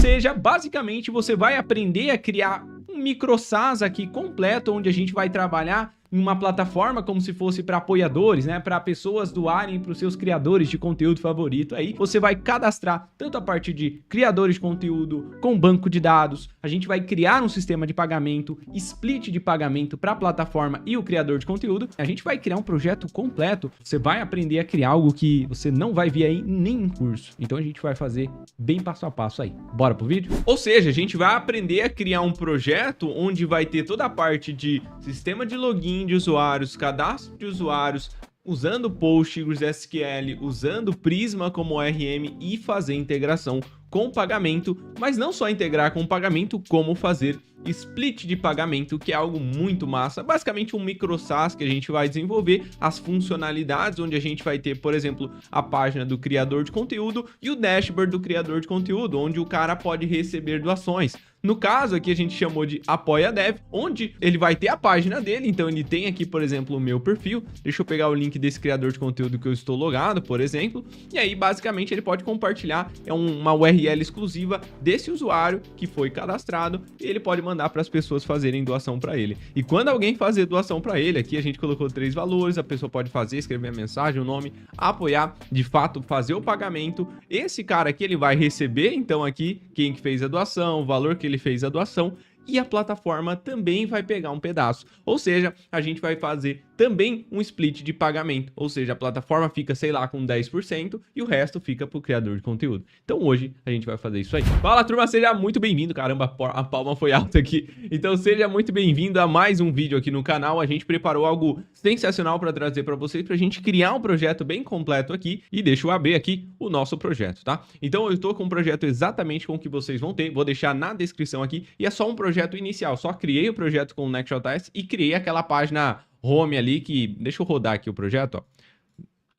seja, basicamente você vai aprender a criar um micro SaaS aqui completo, onde a gente vai trabalhar em uma plataforma como se fosse para apoiadores, né? Para pessoas doarem para os seus criadores de conteúdo favorito. Aí você vai cadastrar tanto a parte de criadores de conteúdo com banco de dados. A gente vai criar um sistema de pagamento, split de pagamento para a plataforma e o criador de conteúdo. A gente vai criar um projeto completo. Você vai aprender a criar algo que você não vai ver aí nem em curso. Então a gente vai fazer bem passo a passo aí. Bora pro vídeo? Ou seja, a gente vai aprender a criar um projeto onde vai ter toda a parte de sistema de login de usuários, cadastro de usuários, usando PostgreSQL, usando Prisma como ORM e fazer integração com pagamento, mas não só integrar com pagamento, como fazer split de pagamento, que é algo muito massa. Basicamente um micro SaaS que a gente vai desenvolver, as funcionalidades onde a gente vai ter, por exemplo, a página do criador de conteúdo e o dashboard do criador de conteúdo, onde o cara pode receber doações. No caso aqui a gente chamou de Apoia Dev, onde ele vai ter a página dele, então ele tem aqui, por exemplo, o meu perfil. Deixa eu pegar o link desse criador de conteúdo que eu estou logado, por exemplo, e aí basicamente ele pode compartilhar uma URL exclusiva desse usuário que foi cadastrado, e ele pode mandar para as pessoas fazerem doação para ele. E quando alguém fazer doação para ele, aqui a gente colocou 3 valores, a pessoa pode fazer, escrever a mensagem, o nome, apoiar, de fato fazer o pagamento. Esse cara aqui ele vai receber, então aqui, quem que fez a doação, o valor que ele fez a doação, e a plataforma também vai pegar um pedaço. Ou seja, a gente vai fazer também um split de pagamento. Ou seja, a plataforma fica, sei lá, com 10% e o resto fica para o criador de conteúdo. Então hoje a gente vai fazer isso aí. Fala, turma, seja muito bem-vindo. Caramba, a palma foi alta aqui. Então seja muito bem-vindo a mais um vídeo aqui no canal. A gente preparou algo sensacional para trazer para vocês, para a gente criar um projeto bem completo aqui. E deixa eu abrir aqui o nosso projeto, tá? Então eu estou com um projeto exatamente com o que vocês vão ter. Vou deixar na descrição aqui. E é só um projeto inicial. Só criei o projeto com o Next.js e criei aquela página home ali que... Deixa eu rodar aqui o projeto, ó.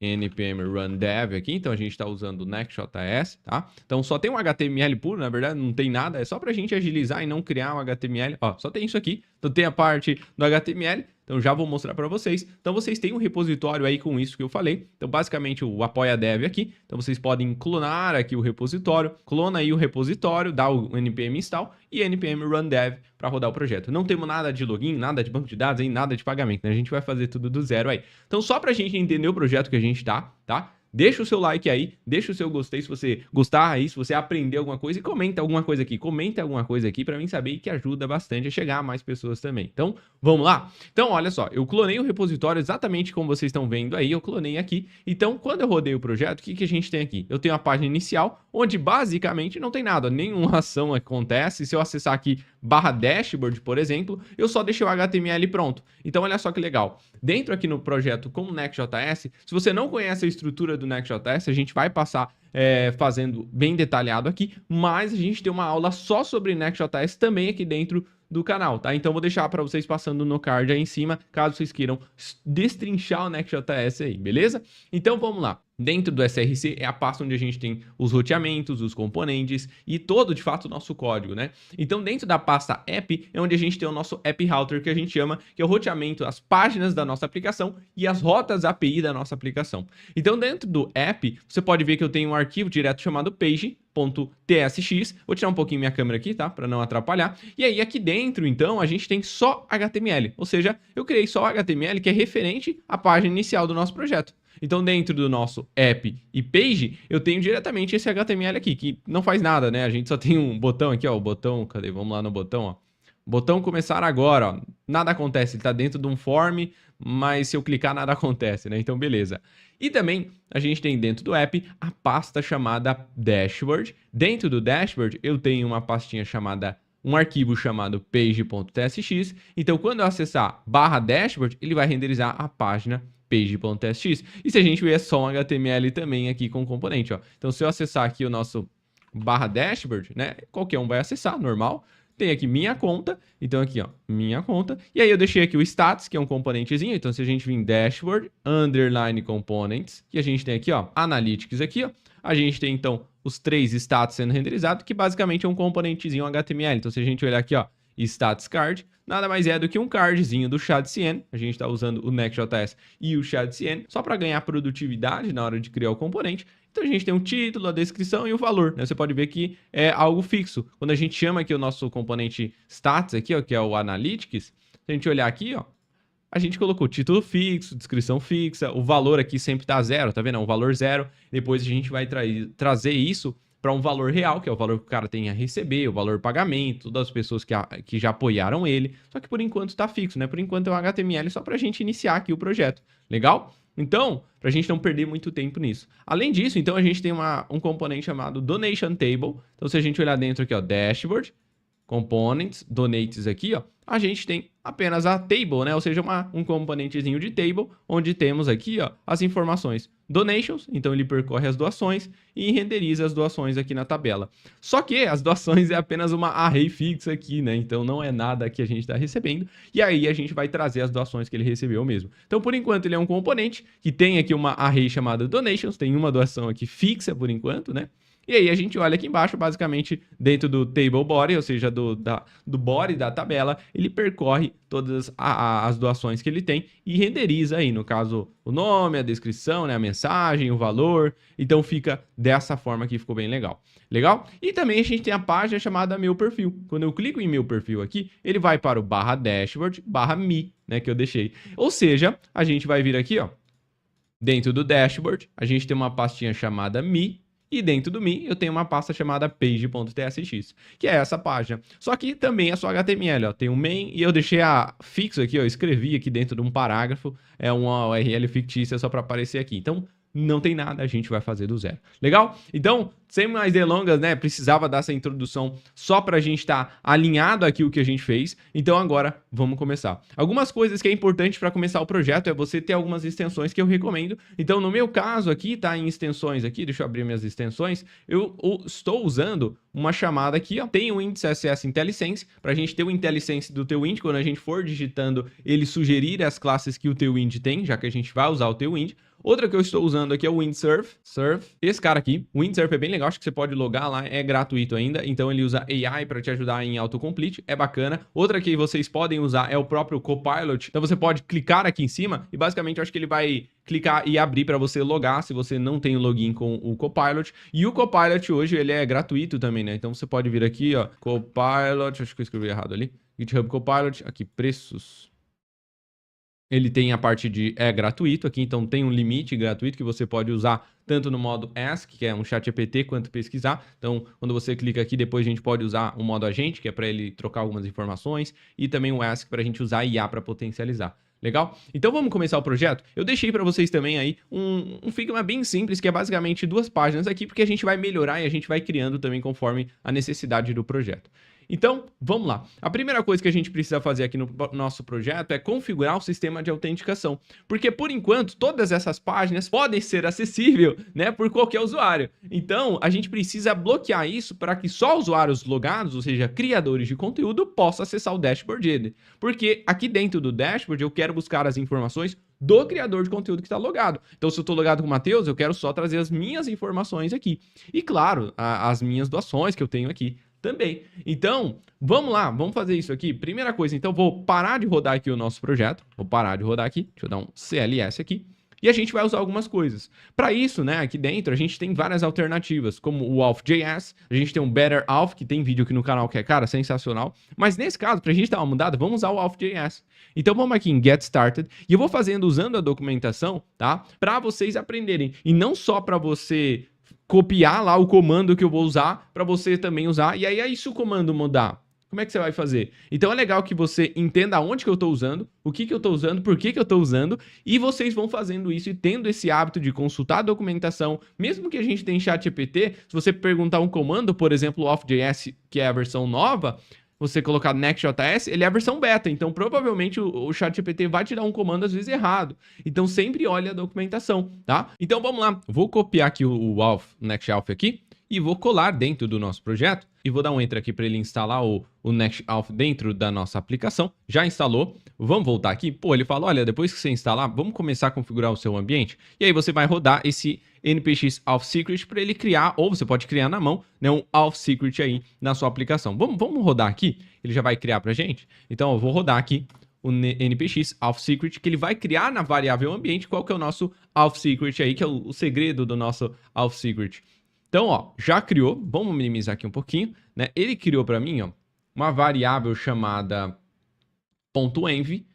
npm run dev aqui, então a gente está usando o Next.js, tá? Então só tem um HTML puro, na verdade não tem nada, é só para a gente agilizar e não criar um HTML, ó, só tem isso aqui, então tem a parte do HTML, então já vou mostrar para vocês. Então vocês têm um repositório aí com isso que eu falei, então basicamente o apoia dev aqui, então vocês podem clonar aqui o repositório, clona aí o repositório, dá o npm install e npm run dev para rodar o projeto. Não temos nada de login, nada de banco de dados, aí, nada de pagamento, né? A gente vai fazer tudo do zero aí. Então só para a gente entender o projeto que a gente tá? Deixa o seu like aí, deixa o seu gostei se você gostar aí, se você aprender alguma coisa e comenta alguma coisa aqui. Comenta alguma coisa aqui para mim saber que ajuda bastante a chegar a mais pessoas também. Então, vamos lá? Então, olha só, eu clonei o repositório exatamente como vocês estão vendo aí, eu clonei aqui. Então, quando eu rodei o projeto, o que a gente tem aqui? Eu tenho a página inicial, onde basicamente não tem nada, nenhuma ação acontece. Se eu acessar aqui /dashboard, por exemplo, eu só deixei o HTML pronto. Então, olha só que legal. Dentro aqui no projeto com o Next.js, se você não conhece a estrutura do Next.js, a gente vai passar fazendo bem detalhado aqui, mas a gente tem uma aula só sobre Next.js também aqui dentro do canal, tá? Então vou deixar para vocês passando no card aí em cima, caso vocês queiram destrinchar o Next.js aí, beleza? Então vamos lá. Dentro do SRC é a pasta onde a gente tem os roteamentos, os componentes e todo, de fato, o nosso código, né? Então, dentro da pasta app é onde a gente tem o nosso app router, que a gente chama, que é o roteamento, as páginas da nossa aplicação e as rotas API da nossa aplicação. Então, dentro do app, você pode ver que eu tenho um arquivo direto chamado page.tsx. Vou tirar um pouquinho minha câmera aqui, tá? Para não atrapalhar. E aí, aqui dentro, então, a gente tem só HTML. Ou seja, eu criei só HTML que é referente à página inicial do nosso projeto. Então, dentro do nosso app e page, eu tenho diretamente esse HTML aqui, que não faz nada, né? A gente só tem um botão aqui, ó, o botão, cadê? Vamos lá no botão, ó. Botão começar agora, ó. Nada acontece, ele tá dentro de um form, mas se eu clicar nada acontece, né? Então, beleza. E também, a gente tem dentro do app a pasta chamada dashboard. Dentro do dashboard, eu tenho uma pastinha chamada... um arquivo chamado page.tsx. Então, quando eu acessar /dashboard, ele vai renderizar a página page.tsx. E se a gente ver, é só um HTML também aqui com componente, ó. Então, se eu acessar aqui o nosso /dashboard, né, qualquer um vai acessar, normal. Tem aqui minha conta, então aqui, ó, minha conta. E aí eu deixei aqui o status, que é um componentezinho. Então, se a gente vir em dashboard, underline components, e a gente tem aqui, ó, analytics aqui, ó. A gente tem, então, os 3 status sendo renderizados, que basicamente é um componentezinho HTML. Então, se a gente olhar aqui, ó, status card, nada mais é do que um cardzinho do ShadCN. A gente está usando o Next.js e o ShadCN só para ganhar produtividade na hora de criar o componente. Então a gente tem o título, a descrição e o valor, né? Você pode ver que é algo fixo. Quando a gente chama aqui o nosso componente stats aqui, ó, que é o analytics, se a gente olhar aqui, ó, a gente colocou título fixo, descrição fixa, o valor aqui sempre tá zero, tá vendo? É um valor zero. Depois a gente vai trazer isso para um valor real, que é o valor que o cara tem a receber, o valor pagamento, todas as pessoas que já apoiaram ele. Só que por enquanto tá fixo, né? Por enquanto é um HTML só pra gente iniciar aqui o projeto. Legal? Então, pra gente não perder muito tempo nisso. Além disso, então a gente tem um componente chamado Donation Table. Então se a gente olhar dentro aqui, ó, Dashboard, Components, Donates aqui, ó, a gente tem apenas a table, né? Ou seja, um componentezinho de table, onde temos aqui, ó, as informações donations, então ele percorre as doações e renderiza as doações aqui na tabela. Só que as doações é apenas uma array fixa aqui, né? Então não é nada que a gente está recebendo, e aí a gente vai trazer as doações que ele recebeu mesmo. Então, por enquanto, ele é um componente que tem aqui uma array chamada donations, tem uma doação aqui fixa por enquanto, né? E aí a gente olha aqui embaixo, basicamente, dentro do table body, ou seja, do body da tabela, ele percorre todas as doações que ele tem e renderiza aí, no caso, o nome, a descrição, né, a mensagem, o valor. Então fica dessa forma aqui, ficou bem legal. Legal? E também a gente tem a página chamada Meu Perfil. Quando eu clico em Meu Perfil aqui, ele vai para o /dashboard, /me, né, que eu deixei. Ou seja, a gente vai vir aqui, ó, dentro do dashboard, a gente tem uma pastinha chamada Me. E dentro do Me, eu tenho uma pasta chamada page.tsx, que é essa página. Só que também é só HTML, ó. Tem um main e eu deixei fixo aqui, ó. Eu escrevi aqui dentro de um parágrafo, é uma URL fictícia só para aparecer aqui. Então, não tem nada, a gente vai fazer do zero. Legal? Então, sem mais delongas, né? Precisava dar essa introdução só pra gente estar alinhado aqui o que a gente fez. Então agora vamos começar. Algumas coisas que é importante para começar o projeto é você ter algumas extensões que eu recomendo. Então no meu caso aqui, tá em extensões aqui, deixa eu abrir minhas extensões. Eu estou usando uma chamada aqui, ó. Tem o índice CSS IntelliSense, pra gente ter o IntelliSense do Tailwind, quando a gente for digitando, ele sugerir as classes que o Tailwind tem, já que a gente vai usar o Tailwind. Outra que eu estou usando aqui é o Windsurf. Esse cara aqui, o Windsurf é bem legal, acho que você pode logar lá, é gratuito ainda, então ele usa AI para te ajudar em autocomplete, é bacana. Outra que vocês podem usar é o próprio Copilot, então você pode clicar aqui em cima e basicamente eu acho que ele vai clicar e abrir para você logar, se você não tem o login com o Copilot. E o Copilot hoje ele é gratuito também, né? Então você pode vir aqui, ó, Copilot, acho que eu escrevi errado ali, GitHub Copilot, aqui preços. Ele tem a parte de gratuito aqui, então tem um limite gratuito que você pode usar tanto no modo Ask, que é um chat GPT, quanto pesquisar. Então, quando você clica aqui, depois a gente pode usar o modo agente, que é para ele trocar algumas informações, e também o Ask para a gente usar IA para potencializar. Legal? Então vamos começar o projeto? Eu deixei para vocês também aí um Figma bem simples, que é basicamente 2 páginas aqui, porque a gente vai melhorar e a gente vai criando também conforme a necessidade do projeto. Então, vamos lá. A primeira coisa que a gente precisa fazer aqui no nosso projeto é configurar o sistema de autenticação. Porque, por enquanto, todas essas páginas podem ser acessíveis, né, por qualquer usuário. Então, a gente precisa bloquear isso para que só usuários logados, ou seja, criadores de conteúdo, possam acessar o dashboard dele. Porque aqui dentro do dashboard eu quero buscar as informações do criador de conteúdo que está logado. Então, se eu estou logado com o Matheus, eu quero só trazer as minhas informações aqui. E, claro, as minhas doações que eu tenho aqui também. Então, vamos lá, vamos fazer isso aqui. Primeira coisa, então, vou parar de rodar aqui o nosso projeto. Vou parar de rodar aqui. Deixa eu dar um CLS aqui. E a gente vai usar algumas coisas. Para isso, né, aqui dentro, a gente tem várias alternativas, como o Auth.js, a gente tem um Better Auth, que tem vídeo aqui no canal que é, cara, sensacional. Mas nesse caso, para a gente dar uma mudada, vamos usar o Auth.js. Então vamos aqui em Get Started, e eu vou fazendo usando a documentação, tá? Para vocês aprenderem. E não só para você copiar lá o comando que eu vou usar, para você também usar. E aí se o comando mudar, como é que você vai fazer? Então é legal que você entenda onde que eu estou usando, o que eu estou usando, por que eu estou usando, e vocês vão fazendo isso e tendo esse hábito de consultar a documentação, mesmo que a gente tenha ChatGPT, se você perguntar um comando, por exemplo, o Auth.js, que é a versão nova, você colocar Next.js, ele é a versão beta, então provavelmente o ChatGPT vai te dar um comando às vezes errado. Então sempre olhe a documentação, tá? Então vamos lá, vou copiar aqui o Auth, Next.auth aqui, e vou colar dentro do nosso projeto e vou dar um enter aqui para ele instalar o Next.auth dentro da nossa aplicação. Já instalou. Vamos voltar aqui. Pô, ele falou, olha, depois que você instalar, vamos começar a configurar o seu ambiente. E aí você vai rodar esse npx auth secret para ele criar, ou você pode criar na mão, né, um auth secret aí na sua aplicação. Vamos rodar aqui. Ele já vai criar para gente. Então eu vou rodar aqui o npx auth secret, que ele vai criar na variável ambiente qual que é o nosso auth secret aí, que é o segredo do nosso auth secret. Então, ó, já criou, vamos minimizar aqui um pouquinho, né? Ele criou para mim, ó, uma variável chamada .env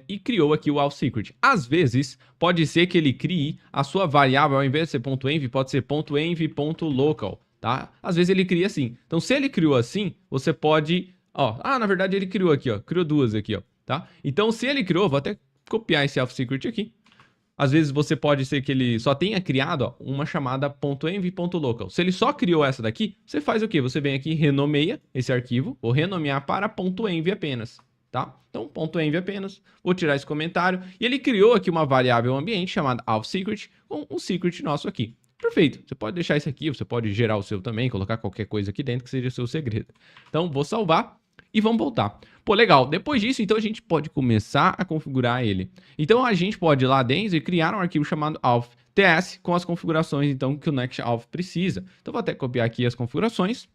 e criou aqui o auth secret. Às vezes, pode ser que ele crie a sua variável, ao invés de ser .env, pode ser .env.local, tá? Às vezes ele cria assim. Então, se ele criou assim, você pode, ó, na verdade ele criou aqui, ó, criou duas aqui, ó, tá? Então, se ele criou, vou até copiar esse auth secret aqui. Às vezes você pode ser que ele só tenha criado, ó, uma chamada .env.local. Se ele só criou essa daqui, você faz o quê? Você vem aqui e renomeia esse arquivo, vou renomear para .env apenas, tá? Então, .env apenas, vou tirar esse comentário. E ele criou aqui uma variável ambiente chamada auth secret, com um secret nosso aqui. Perfeito, você pode deixar isso aqui, você pode gerar o seu também, colocar qualquer coisa aqui dentro que seja o seu segredo. Então, vou salvar e vamos voltar. Pô, legal. Depois disso, então, a gente pode começar a configurar ele. Então, a gente pode ir lá dentro e criar um arquivo chamado auth.ts com as configurações, então, que o NextAuth precisa. Então, vou até copiar aqui as configurações.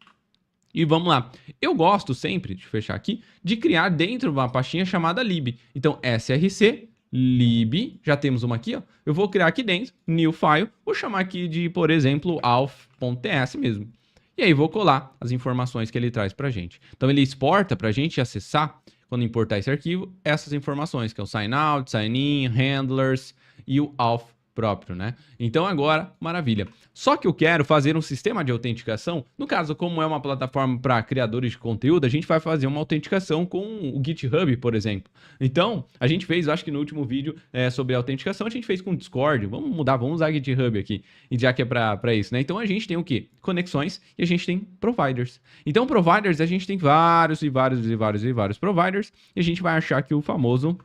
E vamos lá. Eu gosto sempre, de fechar aqui, de criar dentro de uma pastinha chamada lib. Então, src lib, já temos uma aqui, ó. Eu vou criar aqui dentro, new file, vou chamar aqui de, por exemplo, auth.ts mesmo. E aí vou colar as informações que ele traz pra gente. Então ele exporta pra gente acessar, quando importar esse arquivo, essas informações, que é o sign out, sign in, handlers e o auth próprio, né? Então agora, maravilha. Só que eu quero fazer um sistema de autenticação. No caso, como é uma plataforma para criadores de conteúdo, a gente vai fazer uma autenticação com o GitHub, por exemplo. Então, a gente fez, acho que no último vídeo sobre autenticação, a gente fez com o Discord. Vamos mudar, vamos usar GitHub aqui, e já que é para isso, né? Então, a gente tem o quê? Conexões e a gente tem providers. Então, providers, a gente tem vários e vários e vários e vários providers e a gente vai achar aqui o famoso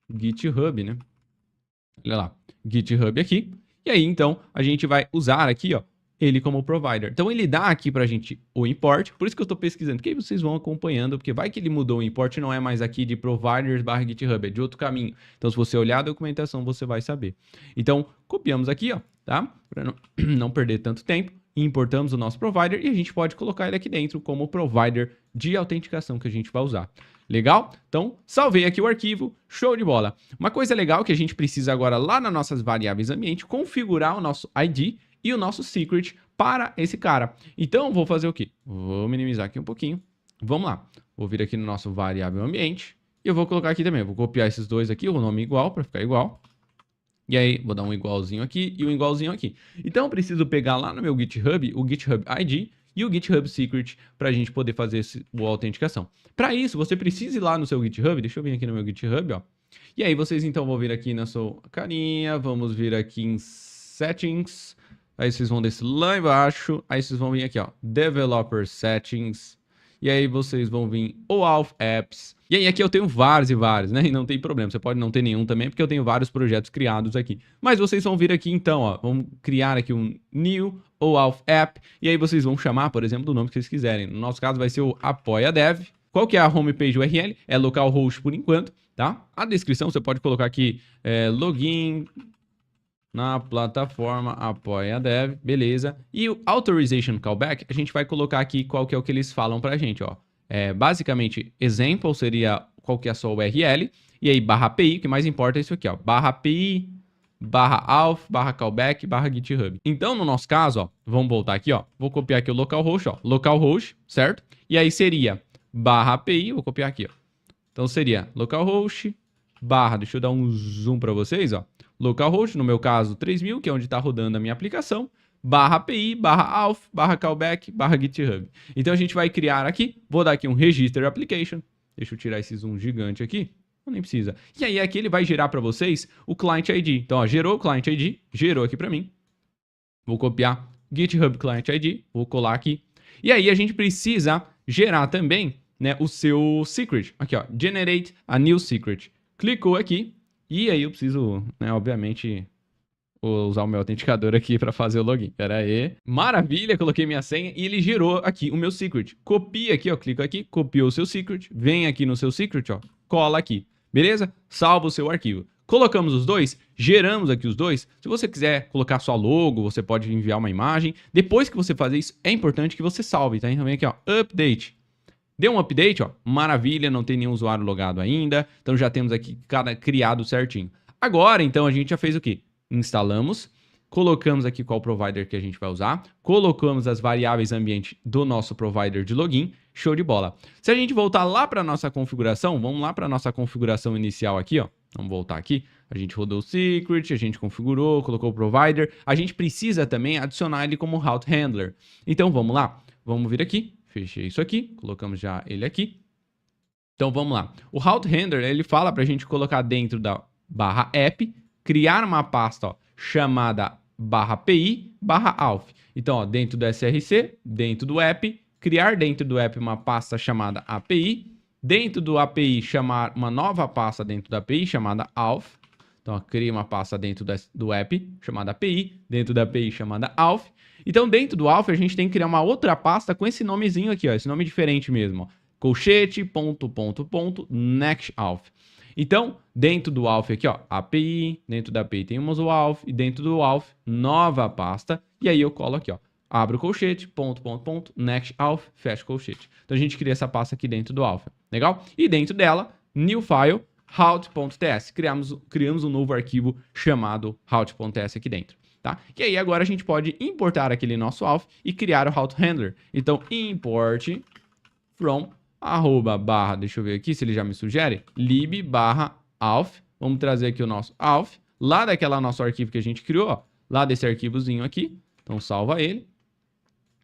GitHub, né? Olha lá, GitHub aqui. E aí, então, a gente vai usar aqui, ó, ele como provider. Então, ele dá aqui pra gente o import, por isso que eu tô pesquisando, porque aí vocês vão acompanhando, porque vai que ele mudou o import, não é mais aqui de providers/GitHub, é de outro caminho. Então, se você olhar a documentação, você vai saber. Então, copiamos aqui, ó, tá? Para não perder tanto tempo. Importamos o nosso provider e a gente pode colocar ele aqui dentro como provider de autenticação que a gente vai usar. Legal? Então, salvei aqui o arquivo, show de bola. Uma coisa legal que a gente precisa agora lá nas nossas variáveis ambiente, configurar o nosso ID e o nosso secret para esse cara. Então, vou fazer o quê? Vou minimizar aqui um pouquinho. Vamos lá. Vou vir aqui no nosso variável ambiente e eu vou colocar aqui também. Vou copiar esses dois aqui, o nome igual para ficar igual. E aí, vou dar um igualzinho aqui e um igualzinho aqui. Então, eu preciso pegar lá no meu GitHub o GitHub ID e o GitHub Secret para a gente poder fazer a autenticação. Para isso, você precisa ir lá no seu GitHub. Deixa eu vir aqui no meu GitHub, ó. E aí, vocês então vão vir aqui na sua carinha. Vamos vir aqui em Settings. Aí, vocês vão descer lá embaixo. Aí, vocês vão vir aqui, ó. Developer Settings. E aí, vocês vão vir OAuth Apps. E aí, aqui eu tenho vários e vários, né? E não tem problema, você pode não ter nenhum também, porque eu tenho vários projetos criados aqui. Mas vocês vão vir aqui então, ó, vamos criar aqui um New OAuth App, e aí vocês vão chamar, por exemplo, do nome que vocês quiserem. No nosso caso vai ser o Apoia Dev. Qual que é a homepage URL? É localhost por enquanto, tá? A descrição você pode colocar aqui, login na plataforma Apoia Dev, beleza. E o Authorization Callback, a gente vai colocar aqui qual que é o que eles falam pra gente, ó. Basicamente, example seria qual que é a sua URL, e aí barra API, o que mais importa é isso aqui, ó, barra API, barra auth, barra callback, barra GitHub. Então, no nosso caso, ó, vamos voltar aqui, ó, vou copiar aqui o localhost, ó, localhost, certo? E aí seria barra API, vou copiar aqui, ó. Então, seria localhost, barra, deixa eu dar um zoom para vocês, ó, localhost, no meu caso, 3000, que é onde está rodando a minha aplicação, barra API, barra auth, barra callback, barra GitHub. Então, a gente vai criar aqui, vou dar aqui um register application, deixa eu tirar esse zoom gigante aqui, nem precisa. E aí, aqui ele vai gerar para vocês o Client ID. Então, ó, gerou o Client ID, gerou aqui para mim. Vou copiar GitHub Client ID, vou colar aqui. E aí, a gente precisa gerar também, né, o seu secret. Aqui, ó, generate a new secret. Clicou aqui, e aí eu preciso, né, obviamente, usar o meu autenticador aqui para fazer o login. Pera aí. Maravilha, coloquei minha senha e ele gerou aqui o meu secret. Copia aqui, ó, clica aqui, copiou o seu secret, vem aqui no seu secret, ó, cola aqui. Beleza? Salva o seu arquivo. Colocamos os dois, geramos aqui os dois. Se você quiser colocar sua logo, você pode enviar uma imagem. Depois que você fazer isso, é importante que você salve, tá? Então vem aqui, ó, update. Deu um update, ó, maravilha, não tem nenhum usuário logado ainda, então já temos aqui criado certinho. Agora, então, a gente já fez o quê? Instalamos, colocamos aqui qual provider que a gente vai usar, colocamos as variáveis ambiente do nosso provider de login, show de bola. Se a gente voltar lá para a nossa configuração, vamos lá para a nossa configuração inicial aqui, ó, vamos voltar aqui, a gente rodou o secret, a gente configurou, colocou o provider, a gente precisa também adicionar ele como route handler. Então, vamos lá, vamos vir aqui, fechei isso aqui, colocamos já ele aqui. Então, vamos lá. O route handler, ele fala para a gente colocar dentro da /app, criar uma pasta, ó, chamada /pi/auth. Então, ó, dentro do src, dentro do app, criar dentro do app uma pasta chamada API, dentro do API chamar uma nova pasta dentro da API chamada auth. Então, ó, cria uma pasta dentro do app chamada API, dentro da API chamada auth. Então, dentro do auth, a gente tem que criar uma outra pasta com esse nomezinho aqui, ó, esse nome diferente mesmo, ó, colchete, nextauth. Então, dentro do auth aqui, ó, API, dentro da API temos o auth, e dentro do auth, nova pasta, e aí eu colo aqui, ó, abro o colchete, nextauth, fecha o colchete. Então, a gente cria essa pasta aqui dentro do auth, legal? E dentro dela, new file, route.ts, criamos um novo arquivo chamado route.ts aqui dentro, tá? E aí, agora a gente pode importar aquele nosso auth e criar o route handler. Então, import from deixa eu ver aqui se ele já me sugere, lib/auth, vamos trazer aqui o nosso auth, lá daquela nosso arquivo que a gente criou, ó, lá desse arquivozinho aqui, então salva ele.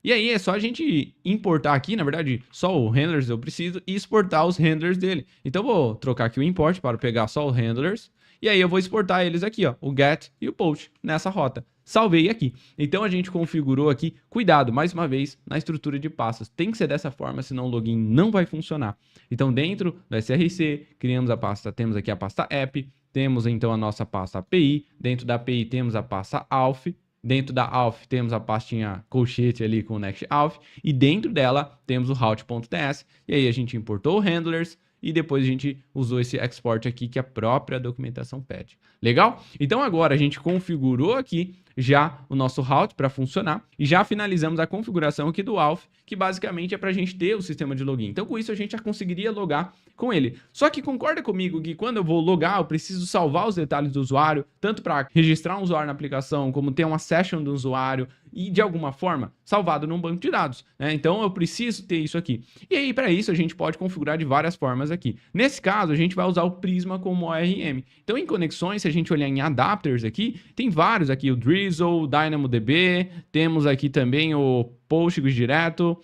E aí é só a gente importar aqui, na verdade, só o handlers eu preciso, e exportar os handlers dele. Então eu vou trocar aqui o import para pegar só os handlers, e aí eu vou exportar eles aqui, ó, o get e o post nessa rota. Salvei aqui. Então a gente configurou aqui, cuidado, mais uma vez, na estrutura de pastas. Tem que ser dessa forma, senão o login não vai funcionar. Então dentro do src, criamos a pasta, temos aqui a pasta app, temos então a nossa pasta API, dentro da API temos a pasta auth, dentro da auth temos a pastinha colchete ali com o nextauth, e dentro dela temos o route.ts, e aí a gente importou o handlers, e depois a gente usou esse export aqui que a própria documentação pede. Legal? Então agora a gente configurou aqui já o nosso route para funcionar e já finalizamos a configuração aqui do auth, que basicamente é para a gente ter o sistema de login. Então com isso a gente já conseguiria logar com ele. Só que concorda comigo que quando eu vou logar, eu preciso salvar os detalhes do usuário, tanto para registrar um usuário na aplicação, como ter uma session do usuário e de alguma forma salvado num banco de dados, né? Então eu preciso ter isso aqui. E aí para isso a gente pode configurar de várias formas aqui. Nesse caso a gente vai usar o Prisma como ORM. Então em conexões, se a gente olhar em adapters aqui, tem vários aqui, o Drizzle, DynamoDB, temos aqui também o Postgres direto.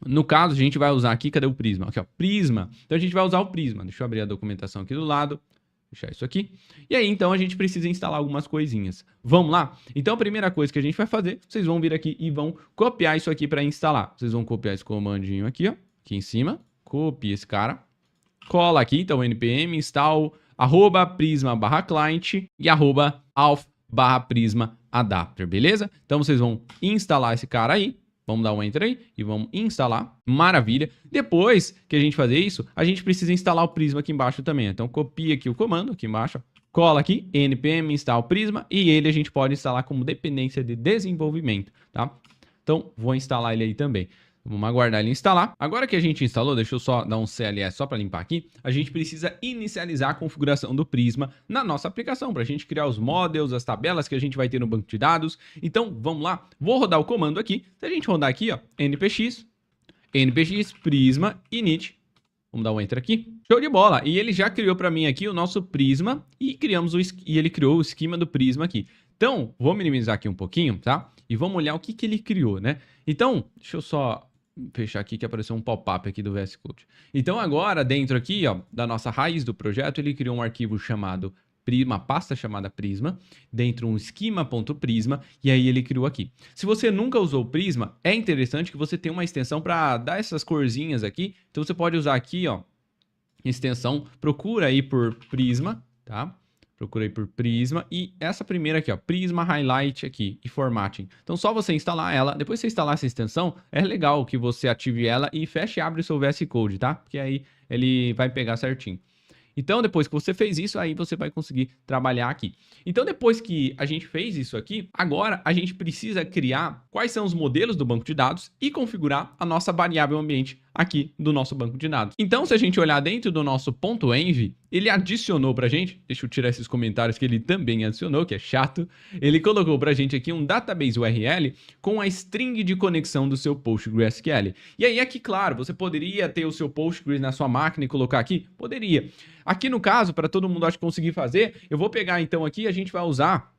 No caso, a gente vai usar aqui, cadê o Prisma? Aqui, ó, Prisma. Então a gente vai usar o Prisma. Deixa eu abrir a documentação aqui do lado. Deixar isso aqui. E aí, então, a gente precisa instalar algumas coisinhas. Vamos lá? Então, a primeira coisa que a gente vai fazer, vocês vão vir aqui e vão copiar isso aqui para instalar. Vocês vão copiar esse comandinho aqui, ó, aqui em cima. Copia esse cara. Cola aqui, então, npm install @prisma/client e @auth/prisma-adapter, beleza? Então, vocês vão instalar esse cara aí. Vamos dar um enter aí e vamos instalar. Maravilha. Depois que a gente fazer isso, a gente precisa instalar o Prisma aqui embaixo também. Então, copia aqui o comando, aqui embaixo, ó. Cola aqui, npm install Prisma, e ele a gente pode instalar como dependência de desenvolvimento, tá? Então, vou instalar ele aí também. Vamos aguardar ele instalar. Agora que a gente instalou, deixa eu só dar um CLS só para limpar aqui. A gente precisa inicializar a configuração do Prisma na nossa aplicação, para a gente criar os models, as tabelas que a gente vai ter no banco de dados. Então, vamos lá. Vou rodar o comando aqui. Se a gente rodar aqui, ó, npx prisma init. Vamos dar um enter aqui. Show de bola. E ele já criou para mim aqui o nosso Prisma e ele criou o esquema do Prisma aqui. Então, vou minimizar aqui um pouquinho, tá? E vamos olhar o que ele criou, né? Então, deixa eu só fechar aqui que apareceu um pop-up aqui do VS Code. Então agora, dentro aqui, ó, da nossa raiz do projeto, ele criou um arquivo chamado Prisma, uma pasta chamada Prisma, dentro um schema.prisma, e aí ele criou aqui. Se você nunca usou o Prisma, é interessante que você tenha uma extensão para dar essas corzinhas aqui. Então você pode usar aqui, ó, extensão, procura aí por Prisma, tá? Procurei por Prisma e essa primeira aqui, ó, Prisma Highlight aqui e Formatting. Então, só você instalar ela. Depois que você instalar essa extensão, é legal que você ative ela e feche e abre o seu VS Code, tá? Porque aí ele vai pegar certinho. Então, depois que você fez isso, aí você vai conseguir trabalhar aqui. Então, depois que a gente fez isso aqui, agora a gente precisa criar quais são os modelos do banco de dados e configurar a nossa variável ambiente aqui do nosso banco de dados. Então, se a gente olhar dentro do nosso .env, ele adicionou pra gente, deixa eu tirar esses comentários que ele também adicionou, que é chato, ele colocou pra gente aqui um database URL com a string de conexão do seu PostgreSQL. E aí aqui, claro, você poderia ter o seu Postgres na sua máquina e colocar aqui? Poderia. Aqui no caso, para todo mundo acho que conseguir fazer, eu vou pegar então aqui, a gente vai usar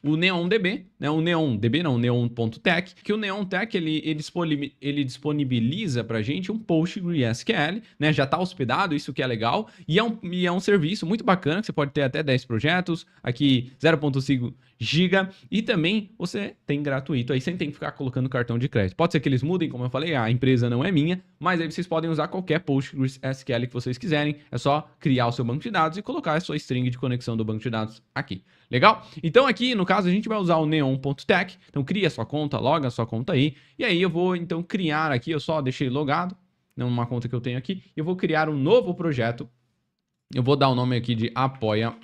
o NeonDB, né? O NeonDB não, o Neon.tech, que o NeonTech ele disponibiliza pra gente um PostgreSQL, né? Já tá hospedado, isso que é legal, e é um serviço muito bacana, que você pode ter até 10 projetos, aqui 0.5 GB, e também você tem gratuito, aí sem ter que ficar colocando cartão de crédito. Pode ser que eles mudem, como eu falei, a empresa não é minha, mas aí vocês podem usar qualquer PostgreSQL que vocês quiserem, é só criar o seu banco de dados e colocar a sua string de conexão do banco de dados aqui. Legal? Então aqui, no caso, a gente vai usar o Neon.tech, então cria a sua conta, loga a sua conta aí, e aí eu vou então criar aqui, eu só deixei logado, numa conta que eu tenho aqui, eu vou criar um novo projeto, eu vou dar o nome aqui de apoia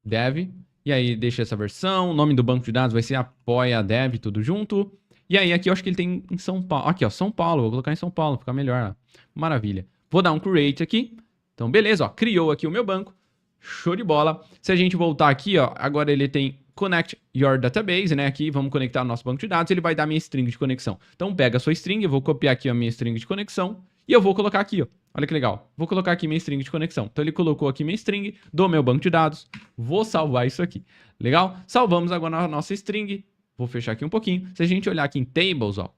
dev, e aí deixa essa versão, o nome do banco de dados vai ser apoia dev, tudo junto, e aí aqui eu acho que ele tem em São Paulo, aqui ó, São Paulo, vou colocar em São Paulo, fica melhor, ó. Maravilha. Vou dar um create aqui, então beleza, ó, criou aqui o meu banco, show de bola. Se a gente voltar aqui, ó, agora ele tem Connect Your Database, né? Aqui vamos conectar o nosso banco de dados, ele vai dar minha string de conexão. Então pega a sua string, eu vou copiar aqui a minha string de conexão e eu vou colocar aqui, ó. Olha que legal. Vou colocar aqui minha string de conexão. Então ele colocou aqui minha string do meu banco de dados. Vou salvar isso aqui. Legal? Salvamos agora a nossa string. Vou fechar aqui um pouquinho. Se a gente olhar aqui em Tables, ó,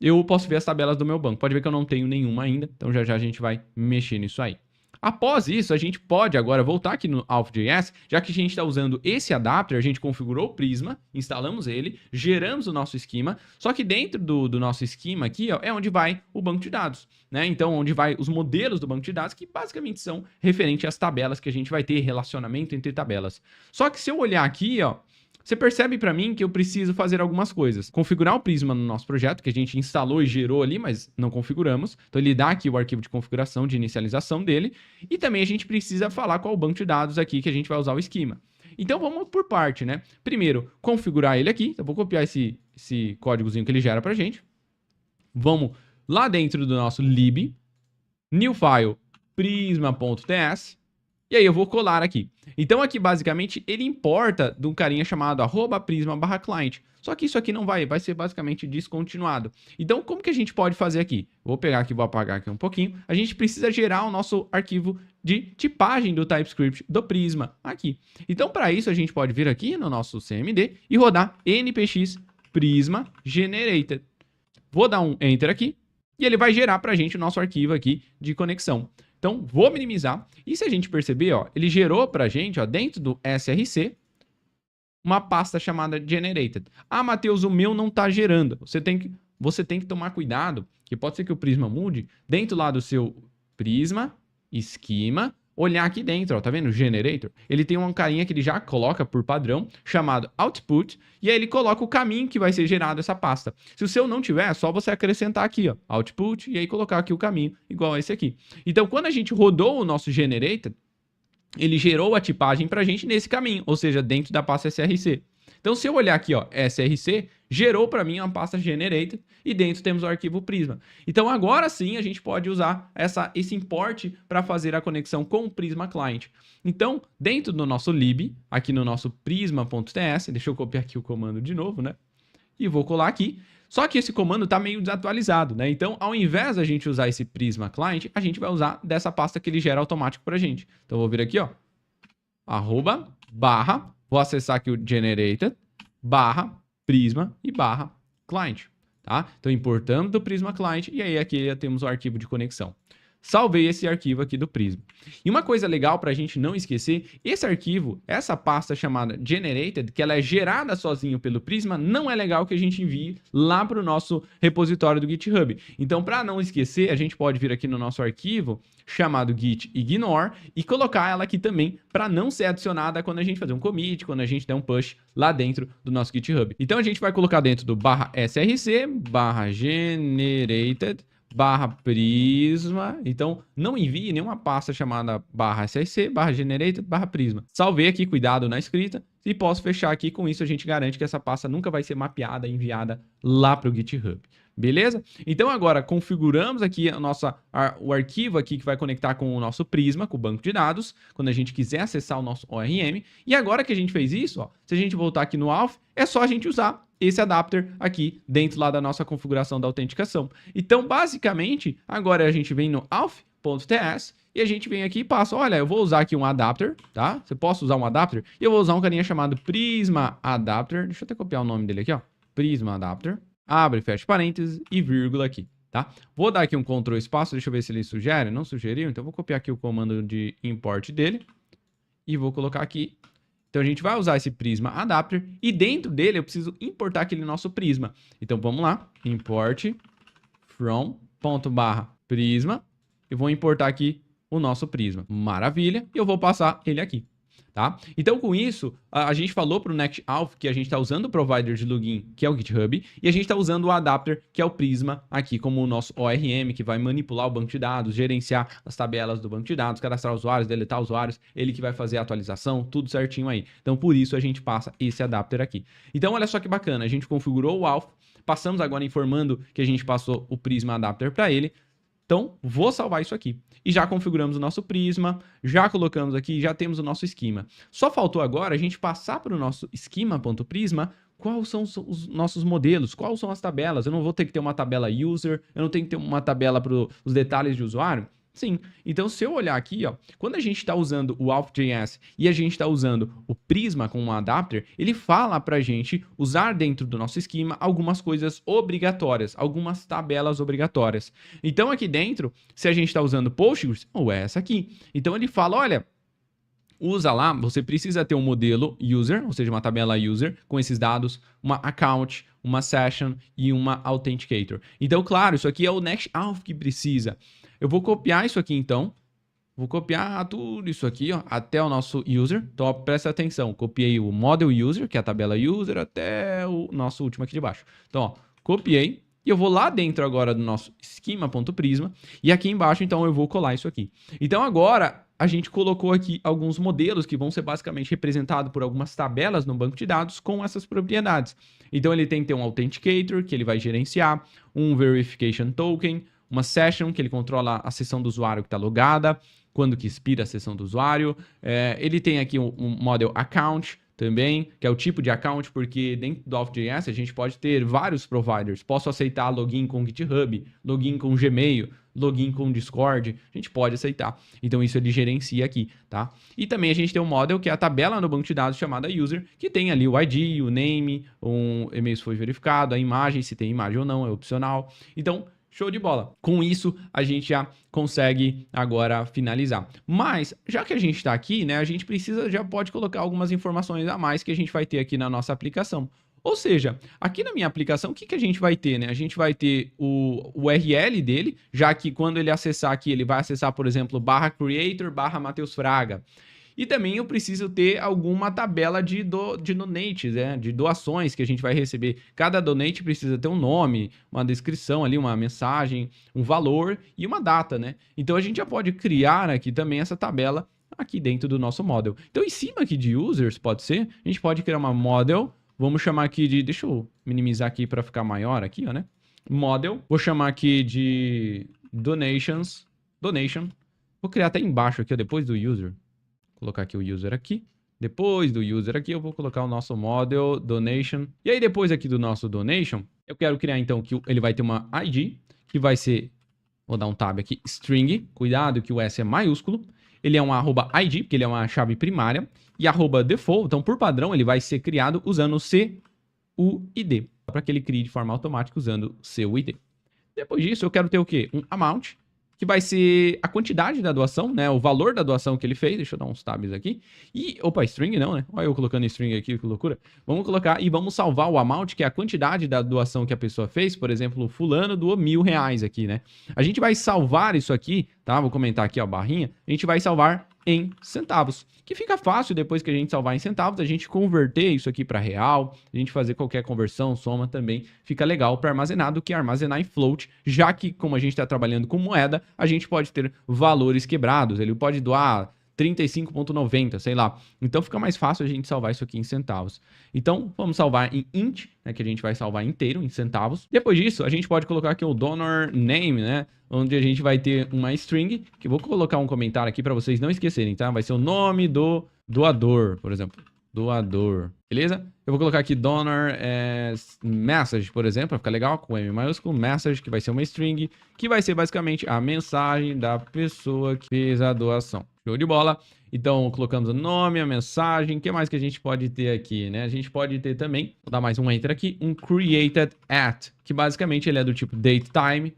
eu posso ver as tabelas do meu banco. Pode ver que eu não tenho nenhuma ainda. Então já já a gente vai mexer nisso aí. Após isso, a gente pode agora voltar aqui no Alpha.js, já que a gente está usando esse adapter, a gente configurou o Prisma, instalamos ele, geramos o nosso esquema, só que dentro do nosso esquema aqui, ó, é onde vai o banco de dados, né? Então, onde vai os modelos do banco de dados, que basicamente são referentes às tabelas que a gente vai ter, relacionamento entre tabelas. Só que se eu olhar aqui, ó, você percebe para mim que eu preciso fazer algumas coisas. Configurar o Prisma no nosso projeto, que a gente instalou e gerou ali, mas não configuramos. Então ele dá aqui o arquivo de configuração, de inicialização dele. E também a gente precisa falar qual o banco de dados aqui que a gente vai usar o esquema. Então vamos por parte, né? Primeiro, configurar ele aqui. Então vou copiar esse códigozinho que ele gera pra gente. Vamos lá dentro do nosso lib, new file, prisma.ts. E aí eu vou colar aqui. Então aqui basicamente ele importa de um carinha chamado @prisma/client. Só que isso aqui não vai ser basicamente descontinuado. Então como que a gente pode fazer aqui? Vou pegar aqui, vou apagar aqui um pouquinho. A gente precisa gerar o nosso arquivo de tipagem do TypeScript do Prisma aqui. Então para isso a gente pode vir aqui no nosso CMD e rodar npx prisma generated. Vou dar um enter aqui e ele vai gerar para a gente o nosso arquivo aqui de conexão. Então, vou minimizar. E se a gente perceber, ó, ele gerou pra gente, ó, dentro do src, uma pasta chamada generated. Ah, Matheus, o meu não tá gerando. Você tem que tomar cuidado, que pode ser que o Prisma mude. Dentro lá do seu Prisma, esquema, olhar aqui dentro, ó, tá vendo? Generator. Ele tem uma carinha que ele já coloca por padrão, chamado output, e aí ele coloca o caminho que vai ser gerado essa pasta. Se o seu não tiver, é só você acrescentar aqui, ó, output, e aí colocar aqui o caminho, igual a esse aqui. Então, quando a gente rodou o nosso generator, ele gerou a tipagem pra gente nesse caminho, ou seja, dentro da pasta src. Então, se eu olhar aqui, ó, src, gerou para mim uma pasta generated e dentro temos o arquivo Prisma. Então, agora sim, a gente pode usar esse import para fazer a conexão com o Prisma Client. Então, dentro do nosso lib, aqui no nosso prisma.ts, deixa eu copiar aqui o comando de novo, né? E vou colar aqui. Só que esse comando está meio desatualizado, né? Então, ao invés da gente usar esse Prisma Client, a gente vai usar dessa pasta que ele gera automático para a gente. Então, eu vou vir aqui, ó, @ vou acessar aqui o generated, /prisma e /client, tá? Então, importamos do Prisma Client e aí aqui temos o arquivo de conexão. Salvei esse arquivo aqui do Prisma. E uma coisa legal para a gente não esquecer, esse arquivo, essa pasta chamada generated, que ela é gerada sozinho pelo Prisma, não é legal que a gente envie lá para o nosso repositório do GitHub. Então, para não esquecer, a gente pode vir aqui no nosso arquivo chamado git ignore e colocar ela aqui também para não ser adicionada quando a gente fazer um commit, quando a gente der um push lá dentro do nosso GitHub. Então, a gente vai colocar dentro do /src, /generated, /prisma. Então, não envie nenhuma pasta chamada /src, /generated, /prisma. Salvei aqui, cuidado na escrita, e posso fechar aqui. Com isso, a gente garante que essa pasta nunca vai ser mapeada e enviada lá para o GitHub. Beleza? Então agora configuramos aqui o arquivo aqui que vai conectar com o nosso Prisma, com o banco de dados, quando a gente quiser acessar o nosso ORM. E agora que a gente fez isso, ó, se a gente voltar aqui no Auth, é só a gente usar esse adapter aqui dentro lá da nossa configuração da autenticação. Então, basicamente, agora a gente vem no auth.ts e a gente vem aqui e passa, olha, eu vou usar aqui um adapter, tá? Você pode usar um adapter e eu vou usar um carinha chamado Prisma Adapter. Deixa eu até copiar o nome dele aqui, ó. Prisma Adapter. Abre, fecha parênteses e vírgula aqui, tá? Vou dar aqui um Ctrl espaço, deixa eu ver se ele sugere. Não sugeriu, então vou copiar aqui o comando de import dele e vou colocar aqui. Então a gente vai usar esse Prisma Adapter e dentro dele eu preciso importar aquele nosso Prisma. Então vamos lá, import from ./prisma. Eu vou importar aqui o nosso Prisma. Maravilha, e eu vou passar ele aqui. Tá? Então, com isso, a gente falou para o NextAuth que a gente está usando o provider de login, que é o GitHub, e a gente está usando o adapter, que é o Prisma, aqui como o nosso ORM, que vai manipular o banco de dados, gerenciar as tabelas do banco de dados, cadastrar usuários, deletar usuários, ele que vai fazer a atualização, tudo certinho aí. Então, por isso, a gente passa esse adapter aqui. Então, olha só que bacana, a gente configurou o Auth, passamos agora informando que a gente passou o Prisma Adapter para ele. Então, vou salvar isso aqui. E já configuramos o nosso Prisma, já colocamos aqui, já temos o nosso esquema. Só faltou agora a gente passar para o nosso esquema.prisma quais são os nossos modelos, quais são as tabelas. Eu não vou ter que ter uma tabela user, eu não tenho que ter uma tabela para os detalhes de usuário. Sim, então se eu olhar aqui, ó, quando a gente está usando o Auth.js e a gente está usando o Prisma com um adapter, ele fala para a gente usar dentro do nosso esquema algumas coisas obrigatórias, algumas tabelas obrigatórias. Então aqui dentro, se a gente está usando Postgres, ou é essa aqui. Então ele fala, olha, usa lá, você precisa ter um modelo user, ou seja, uma tabela user, com esses dados, uma account, uma session e uma authenticator. Então, claro, isso aqui é o NextAuth que precisa. Eu vou copiar isso aqui, então. Vou copiar tudo isso aqui, ó, até o nosso user. Então, ó, presta atenção. Copiei o model user, que é a tabela user, até o nosso último aqui de baixo. Então, ó, copiei. E eu vou lá dentro agora do nosso esquema.prisma. E aqui embaixo, então, eu vou colar isso aqui. Então, agora, a gente colocou aqui alguns modelos que vão ser basicamente representados por algumas tabelas no banco de dados com essas propriedades. Então, ele tem que ter um Authenticator, que ele vai gerenciar, um Verification Token, uma Session, que ele controla a sessão do usuário que está logada, quando que expira a sessão do usuário. Ele tem aqui um Model Account também, que é o tipo de account, porque dentro do Auth.js a gente pode ter vários providers. Posso aceitar login com GitHub, login com Gmail, login com Discord, a gente pode aceitar. Então isso ele gerencia aqui, tá? E também a gente tem um model, que é a tabela no banco de dados chamada user, que tem ali o ID, o name, um e-mail se foi verificado, a imagem, se tem imagem ou não, é opcional. Então, show de bola. Com isso, a gente já consegue agora finalizar. Mas, já que a gente está aqui, né, a gente já pode colocar algumas informações a mais que a gente vai ter aqui na nossa aplicação. Ou seja, aqui na minha aplicação, o que a gente vai ter, né? A gente vai ter o URL dele, já que quando ele acessar aqui, ele vai acessar, por exemplo, /creator, /Matheus Fraga. E também eu preciso ter alguma tabela de donates, né? De doações que a gente vai receber. Cada donate precisa ter um nome, uma descrição ali, uma mensagem, um valor e uma data, né? Então a gente já pode criar aqui também essa tabela aqui dentro do nosso model. Então em cima aqui de users, pode ser, a gente pode criar uma model, vamos chamar aqui de, deixa eu minimizar aqui para ficar maior aqui, ó, né? Model, vou chamar aqui de donation. Vou criar até embaixo aqui, ó, depois do user. Vou colocar aqui o user aqui. Depois do user aqui, eu vou colocar o nosso model donation. E aí, depois aqui do nosso donation, eu quero criar, então, que ele vai ter uma ID, que vai ser, vou dar um tab aqui, string. Cuidado que o S é maiúsculo. Ele é um @id, porque ele é uma chave primária. E @default, então, por padrão, ele vai ser criado usando CUID. Para que ele crie de forma automática usando CUID. Depois disso, eu quero ter o quê? Um amount, que vai ser a quantidade da doação, né? O valor da doação que ele fez. Deixa eu dar uns tabs aqui. E, opa, string não, né? Olha eu colocando string aqui, que loucura. Vamos colocar e vamos salvar o amount, que é a quantidade da doação que a pessoa fez. Por exemplo, o fulano doou R$1.000 aqui, né? A gente vai salvar isso aqui, tá? Vou comentar aqui, ó, barrinha. A gente vai salvar em centavos, que fica fácil depois que a gente salvar em centavos, a gente converter isso aqui para real, a gente fazer qualquer conversão, soma também, fica legal para armazenar do que armazenar em float, já que como a gente está trabalhando com moeda, a gente pode ter valores quebrados, ele pode doar 35,90, sei lá. Então fica mais fácil a gente salvar isso aqui em centavos. Então vamos salvar em int, né, que a gente vai salvar inteiro em centavos. Depois disso, a gente pode colocar aqui o donor name, né, onde a gente vai ter uma string, que eu vou colocar um comentário aqui para vocês não esquecerem, tá? Vai ser o nome do doador, por exemplo. Doador, beleza? Eu vou colocar aqui donor as message, por exemplo, para ficar legal, com M maiúsculo, message, que vai ser uma string, que vai ser basicamente a mensagem da pessoa que fez a doação. Show de bola. Então, colocamos o nome, a mensagem. O que mais que a gente pode ter aqui, né? A gente pode ter também, vou dar mais um enter aqui, um created at, que basicamente ele é do tipo datetime,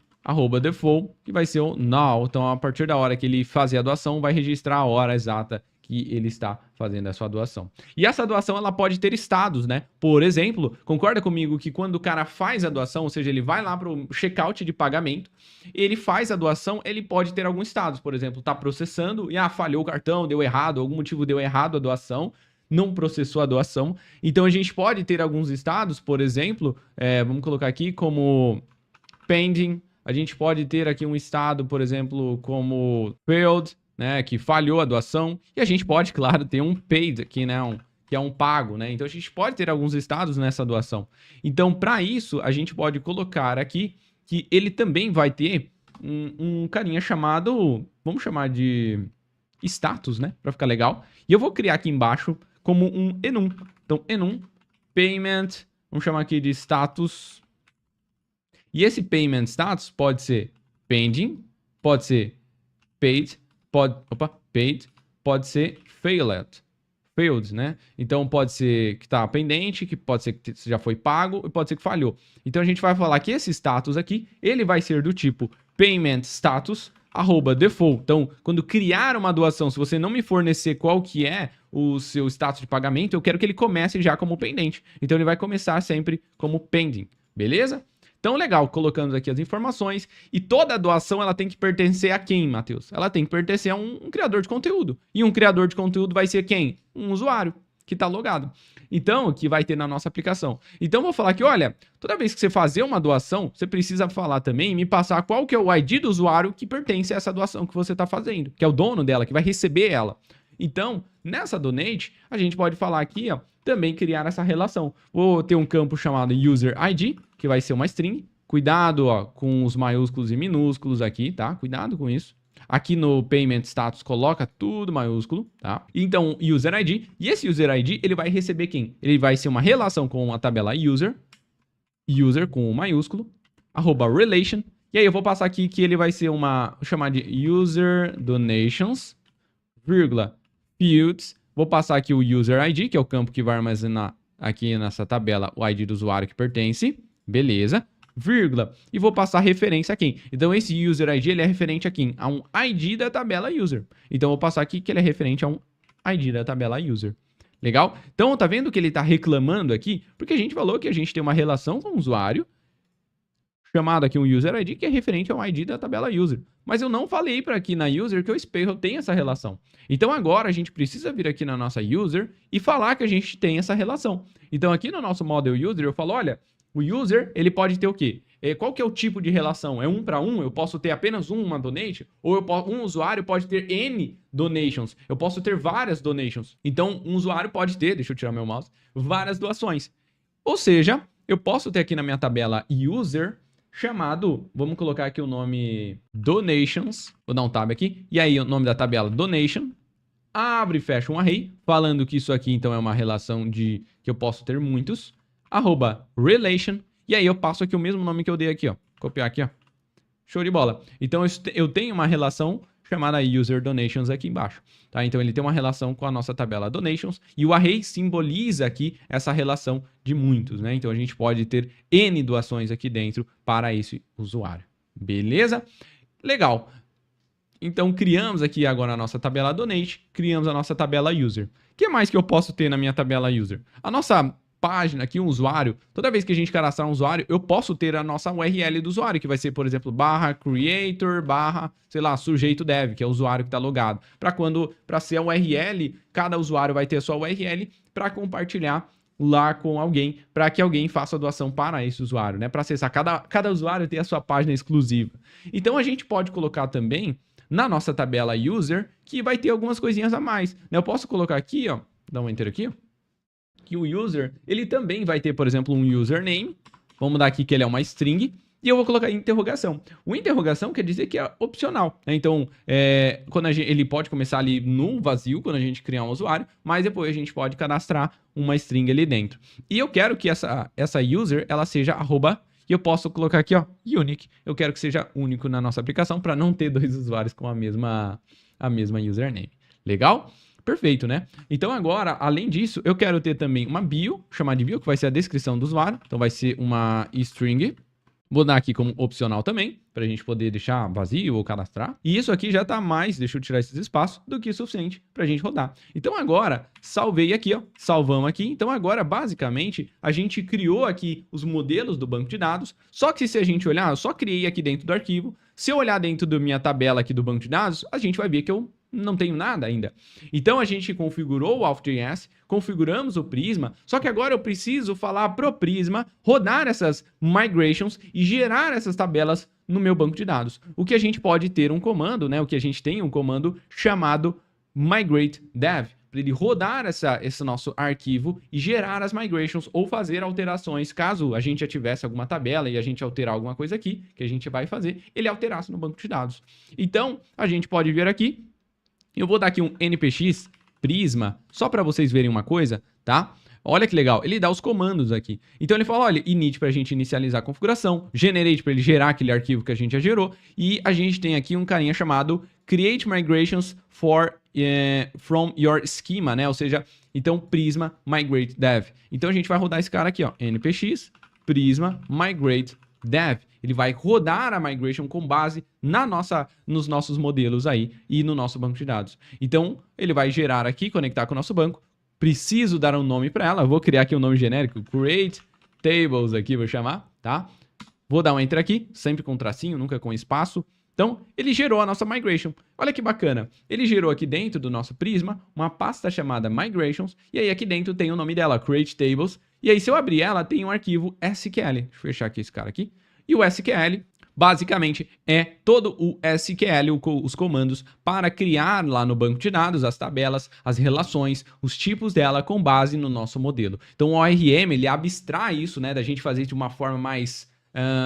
@default, que vai ser o now. Então, a partir da hora que ele fazer a doação, vai registrar a hora exata que ele está fazendo a sua doação. E essa doação, ela pode ter estados, né? Por exemplo, concorda comigo que quando o cara faz a doação, ou seja, ele vai lá para o checkout de pagamento, ele faz a doação, ele pode ter alguns estados. Por exemplo, tá processando e falhou o cartão, deu errado, algum motivo deu errado a doação, não processou a doação. Então, a gente pode ter alguns estados, por exemplo, vamos colocar aqui como pending. A gente pode ter aqui um estado, por exemplo, como failed, né, que falhou a doação, e a gente pode, claro, ter um paid aqui, né, que é um pago, né, então a gente pode ter alguns estados nessa doação. Então, para isso, a gente pode colocar aqui que ele também vai ter um carinha chamado, vamos chamar de status, né, para ficar legal, e eu vou criar aqui embaixo como um enum. Então, enum, payment, vamos chamar aqui de status, e esse payment status pode ser pending, pode ser paid, pode ser failed, né? Então pode ser que está pendente, que pode ser que já foi pago e pode ser que falhou. Então a gente vai falar que esse status aqui, ele vai ser do tipo payment status @default. Então, quando criar uma doação, se você não me fornecer qual que é o seu status de pagamento, eu quero que ele comece já como pendente. Então ele vai começar sempre como pending, beleza? Então, legal, colocamos aqui as informações. E toda doação, ela tem que pertencer a quem, Matheus? Ela tem que pertencer a um criador de conteúdo. E um criador de conteúdo vai ser quem? Um usuário que está logado. Então, que vai ter na nossa aplicação. Então, vou falar que, olha, toda vez que você fazer uma doação, você precisa falar também e me passar qual que é o ID do usuário que pertence a essa doação que você está fazendo, que é o dono dela, que vai receber ela. Então, nessa donate, a gente pode falar aqui, ó, também criar essa relação. Vou ter um campo chamado user ID, que vai ser uma string. Cuidado, ó, com os maiúsculos e minúsculos aqui, tá? Cuidado com isso. Aqui no payment status coloca tudo maiúsculo, tá? Então, user ID. E esse user ID, ele vai receber quem? Ele vai ser uma relação com a tabela user com o maiúsculo, @relation. E aí eu vou passar aqui que ele vai ser uma, vou chamar de user donations, vírgula, fields. Vou passar aqui o user ID, que é o campo que vai armazenar aqui nessa tabela o ID do usuário que pertence. Beleza. Vírgula. E vou passar referência a quem? Então, esse user ID, ele é referente a quem? A um ID da tabela user. Então, vou passar aqui que ele é referente a um ID da tabela user. Legal? Então, tá vendo que ele tá reclamando aqui? Porque a gente falou que a gente tem uma relação com o usuário, chamado aqui um user ID, que é referente ao ID da tabela user. Mas eu não falei para aqui na user que eu tenho essa relação. Então agora a gente precisa vir aqui na nossa user e falar que a gente tem essa relação. Então aqui no nosso model user eu falo, olha, o user ele pode ter o quê? Qual que é o tipo de relação? É 1 para 1? Eu posso ter apenas uma donate? Ou um usuário pode ter N donations? Eu posso ter várias donations. Então um usuário pode ter, deixa eu tirar meu mouse, várias doações. Ou seja, eu posso ter aqui na minha tabela user chamado, vamos colocar aqui o nome donations, vou dar um tab aqui, e aí o nome da tabela donation, abre e fecha um array, falando que isso aqui então é uma relação de que eu posso ter muitos, @relation, e aí eu passo aqui o mesmo nome que eu dei aqui, ó, copiar aqui, ó, show de bola. Então eu tenho uma relação chamada user donations aqui embaixo, tá? Então ele tem uma relação com a nossa tabela donations e o array simboliza aqui essa relação de muitos, né? Então a gente pode ter N doações aqui dentro para esse usuário, beleza? Legal. Então criamos aqui agora a nossa tabela donate, criamos a nossa tabela user. O que mais que eu posso ter na minha tabela user? A nossa página aqui, um usuário, toda vez que a gente cadastrar um usuário, eu posso ter a nossa URL do usuário, que vai ser, por exemplo, /creator, sei lá, sujeito dev, que é o usuário que está logado. Para ser a URL, cada usuário vai ter a sua URL para compartilhar lá com alguém, para que alguém faça a doação para esse usuário, né? Para acessar, cada usuário tem a sua página exclusiva. Então, a gente pode colocar também na nossa tabela user, que vai ter algumas coisinhas a mais, né? Eu posso colocar aqui, ó, dar um enter aqui, ó, que o user, ele também vai ter, por exemplo, um username. Vamos dar aqui que ele é uma string. E eu vou colocar interrogação. O interrogação quer dizer que é opcional, né? Então, quando ele pode começar ali no vazio, quando a gente criar um usuário, mas depois a gente pode cadastrar uma string ali dentro. E eu quero que essa user, ela seja arroba, e eu posso colocar aqui, ó, unique. Eu quero que seja único na nossa aplicação, para não ter dois usuários com a mesma username. Legal? Perfeito, né? Então agora, além disso, eu quero ter também uma bio, chamar de bio, que vai ser a descrição do usuário. Então vai ser uma string. Vou dar aqui como opcional também, para a gente poder deixar vazio ou cadastrar. E isso aqui já está mais, deixa eu tirar esses espaços, do que suficiente para a gente rodar. Então agora, salvei aqui, ó, salvamos aqui. Então agora, basicamente, a gente criou aqui os modelos do banco de dados. Só que se a gente olhar, eu só criei aqui dentro do arquivo. Se eu olhar dentro da minha tabela aqui do banco de dados, a gente vai ver que eu não tenho nada ainda. Então a gente configurou o Auth.js, configuramos o Prisma, só que agora eu preciso falar pro Prisma rodar essas migrations e gerar essas tabelas no meu banco de dados. O que a gente pode ter um comando, né? O que a gente tem um comando chamado migrate_dev, para ele rodar esse nosso arquivo e gerar as migrations ou fazer alterações, caso a gente já tivesse alguma tabela e a gente alterar alguma coisa aqui, que a gente vai fazer, ele alterasse no banco de dados. Então, a gente pode vir aqui. Eu vou dar aqui um npx prisma, só para vocês verem uma coisa, tá? Olha que legal, ele dá os comandos aqui. Então ele fala, olha, init para a gente inicializar a configuração, generate para ele gerar aquele arquivo que a gente já gerou, e a gente tem aqui um carinha chamado create migrations from your schema, né? Ou seja, então prisma migrate dev. Então a gente vai rodar esse cara aqui, ó, npx prisma migrate dev. Ele vai rodar a migration com base nos nossos modelos aí e no nosso banco de dados. Então, ele vai gerar aqui, conectar com o nosso banco. Preciso dar um nome para ela. Eu vou criar aqui um nome genérico, create tables aqui, vou chamar, tá? Vou dar um enter aqui, sempre com tracinho, nunca com espaço. Então, ele gerou a nossa migration. Olha que bacana. Ele gerou aqui dentro do nosso Prisma uma pasta chamada migrations. E aí aqui dentro tem o nome dela, create tables. E aí se eu abrir ela, tem um arquivo SQL. Deixa eu fechar aqui esse cara aqui. E o SQL, basicamente, é todo o SQL, os comandos para criar lá no banco de dados as tabelas, as relações, os tipos dela com base no nosso modelo. Então o ORM, ele abstrai isso, né, da gente fazer de uma forma mais...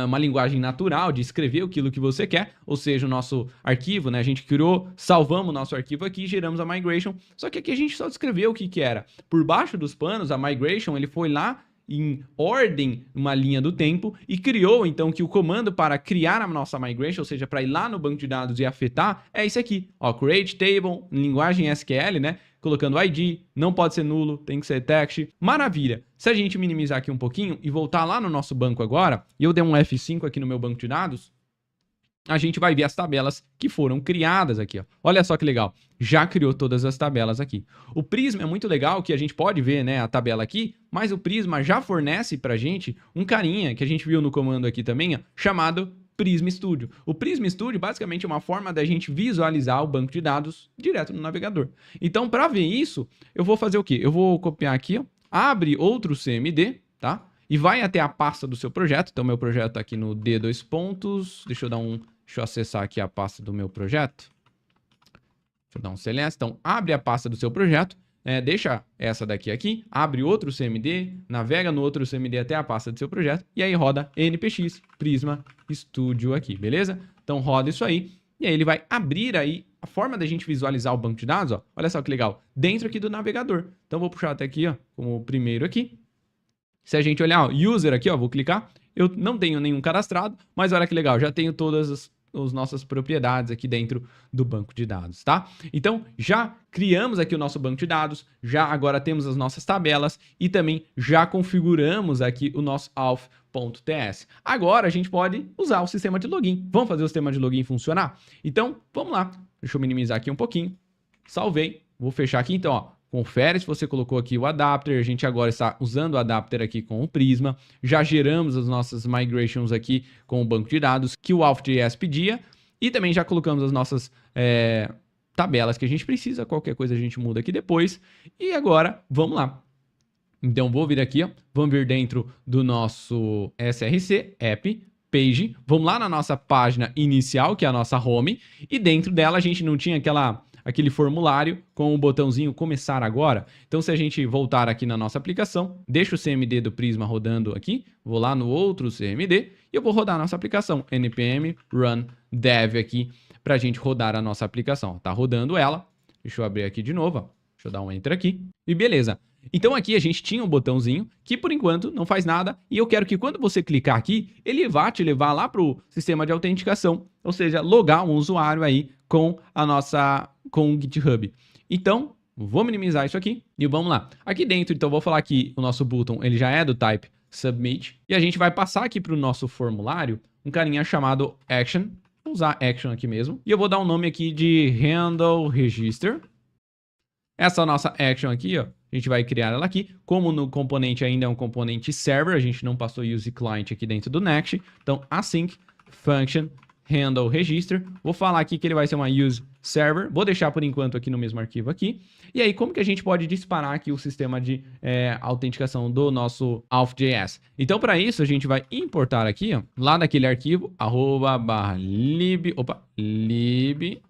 uma linguagem natural de escrever aquilo que você quer, ou seja, o nosso arquivo, né? A gente criou, salvamos o nosso arquivo aqui, geramos a migration, só que aqui a gente só descreveu o que era. Por baixo dos panos, a migration, ele foi lá em ordem, uma linha do tempo, e criou, então, que o comando para criar a nossa migration, ou seja, para ir lá no banco de dados e afetar, é esse aqui, ó, create table, linguagem SQL, né? Colocando ID, não pode ser nulo, tem que ser text. Maravilha! Se a gente minimizar aqui um pouquinho e voltar lá no nosso banco agora, e eu der um F5 aqui no meu banco de dados, a gente vai ver as tabelas que foram criadas aqui, ó. Olha só que legal, já criou todas as tabelas aqui. O Prisma é muito legal, que a gente pode ver, né, a tabela aqui, mas o Prisma já fornece pra gente um carinha, que a gente viu no comando aqui também, ó, chamado Prisma Studio. O Prisma Studio basicamente é uma forma da gente visualizar o banco de dados direto no navegador. Então, para ver isso, eu vou fazer o quê? Eu vou copiar aqui, ó, abre outro CMD, tá? E vai até a pasta do seu projeto. Então, meu projeto está aqui no D2 pontos. Deixa eu acessar aqui a pasta do meu projeto. Deixa eu dar um select. Então, abre a pasta do seu projeto. Deixa essa daqui aqui. Abre outro CMD. Navega no outro CMD até a pasta do seu projeto. E aí roda npx Prisma Studio aqui, beleza? Então, roda isso aí. E aí ele vai abrir aí a forma da gente visualizar o banco de dados, ó. Olha só que legal. Dentro aqui do navegador. Então, vou puxar até aqui, ó, como o primeiro aqui. Se a gente olhar, ó, user aqui, ó, vou clicar. Eu não tenho nenhum cadastrado, mas olha que legal, já tenho todas as nossas propriedades aqui dentro do banco de dados, tá? Então, já criamos aqui o nosso banco de dados, já agora temos as nossas tabelas e também já configuramos aqui o nosso auth.ts. Agora a gente pode usar o sistema de login. Vamos fazer o sistema de login funcionar? Então, vamos lá. Deixa eu minimizar aqui um pouquinho. Salvei. Vou fechar aqui, então, ó. Confere se você colocou aqui o adapter, a gente agora está usando o adapter aqui com o Prisma, já geramos as nossas migrations aqui com o banco de dados que o Auth.js pedia e também já colocamos as nossas tabelas que a gente precisa, qualquer coisa a gente muda aqui depois e agora vamos lá. Então vou vir aqui, ó, vamos vir dentro do nosso src app, page, vamos lá na nossa página inicial, que é a nossa home, e dentro dela a gente não tinha aquele formulário com o botãozinho começar agora. Então, se a gente voltar aqui na nossa aplicação, deixa o CMD do Prisma rodando aqui, vou lá no outro CMD e eu vou rodar a nossa aplicação, npm run dev aqui, para a gente rodar a nossa aplicação. Tá rodando ela, deixa eu abrir aqui de novo, ó. Deixa eu dar um enter aqui e beleza. Então aqui a gente tinha um botãozinho que por enquanto não faz nada e eu quero que quando você clicar aqui, ele vá te levar lá para o sistema de autenticação, ou seja, logar um usuário aí com o GitHub. Então, vou minimizar isso aqui e vamos lá. Aqui dentro, então, vou falar que o nosso button ele já é do type submit e a gente vai passar aqui para o nosso formulário um carinha chamado action. Vou usar action aqui mesmo e eu vou dar um nome aqui de handle register. Essa nossa action aqui, ó, a gente vai criar ela aqui. Como no componente ainda é um componente server, a gente não passou use client aqui dentro do Next. Então, async function handle register. Vou falar aqui que ele vai ser uma use server. Vou deixar por enquanto aqui no mesmo arquivo aqui. E aí, como que a gente pode disparar aqui o sistema de autenticação do nosso auth.js? Então, para isso, a gente vai importar aqui, ó, lá daquele arquivo, @lib/auth.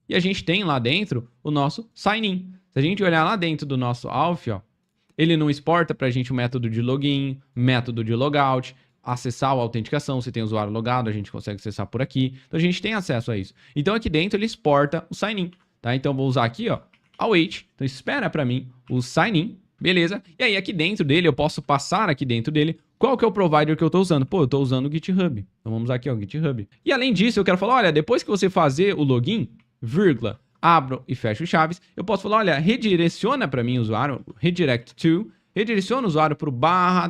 E a gente tem lá dentro o nosso sign-in. Se a gente olhar lá dentro do nosso auth, ó, ele não exporta para a gente o método de login, método de logout, acessar a autenticação. Se tem usuário logado, a gente consegue acessar por aqui. Então, a gente tem acesso a isso. Então, aqui dentro, ele exporta o sign-in. Tá? Então, vou usar aqui, ó, await. Então, espera para mim o sign-in. Beleza? E aí, aqui dentro dele, eu posso passar aqui dentro dele qual que é o provider que eu estou usando. Pô, eu estou usando o GitHub. Então, vamos aqui, ó, GitHub. E, além disso, eu quero falar, olha, depois que você fazer o login, vírgula, abro e fecho chaves, eu posso falar, olha, redireciona para mim o usuário, redireciona o usuário para o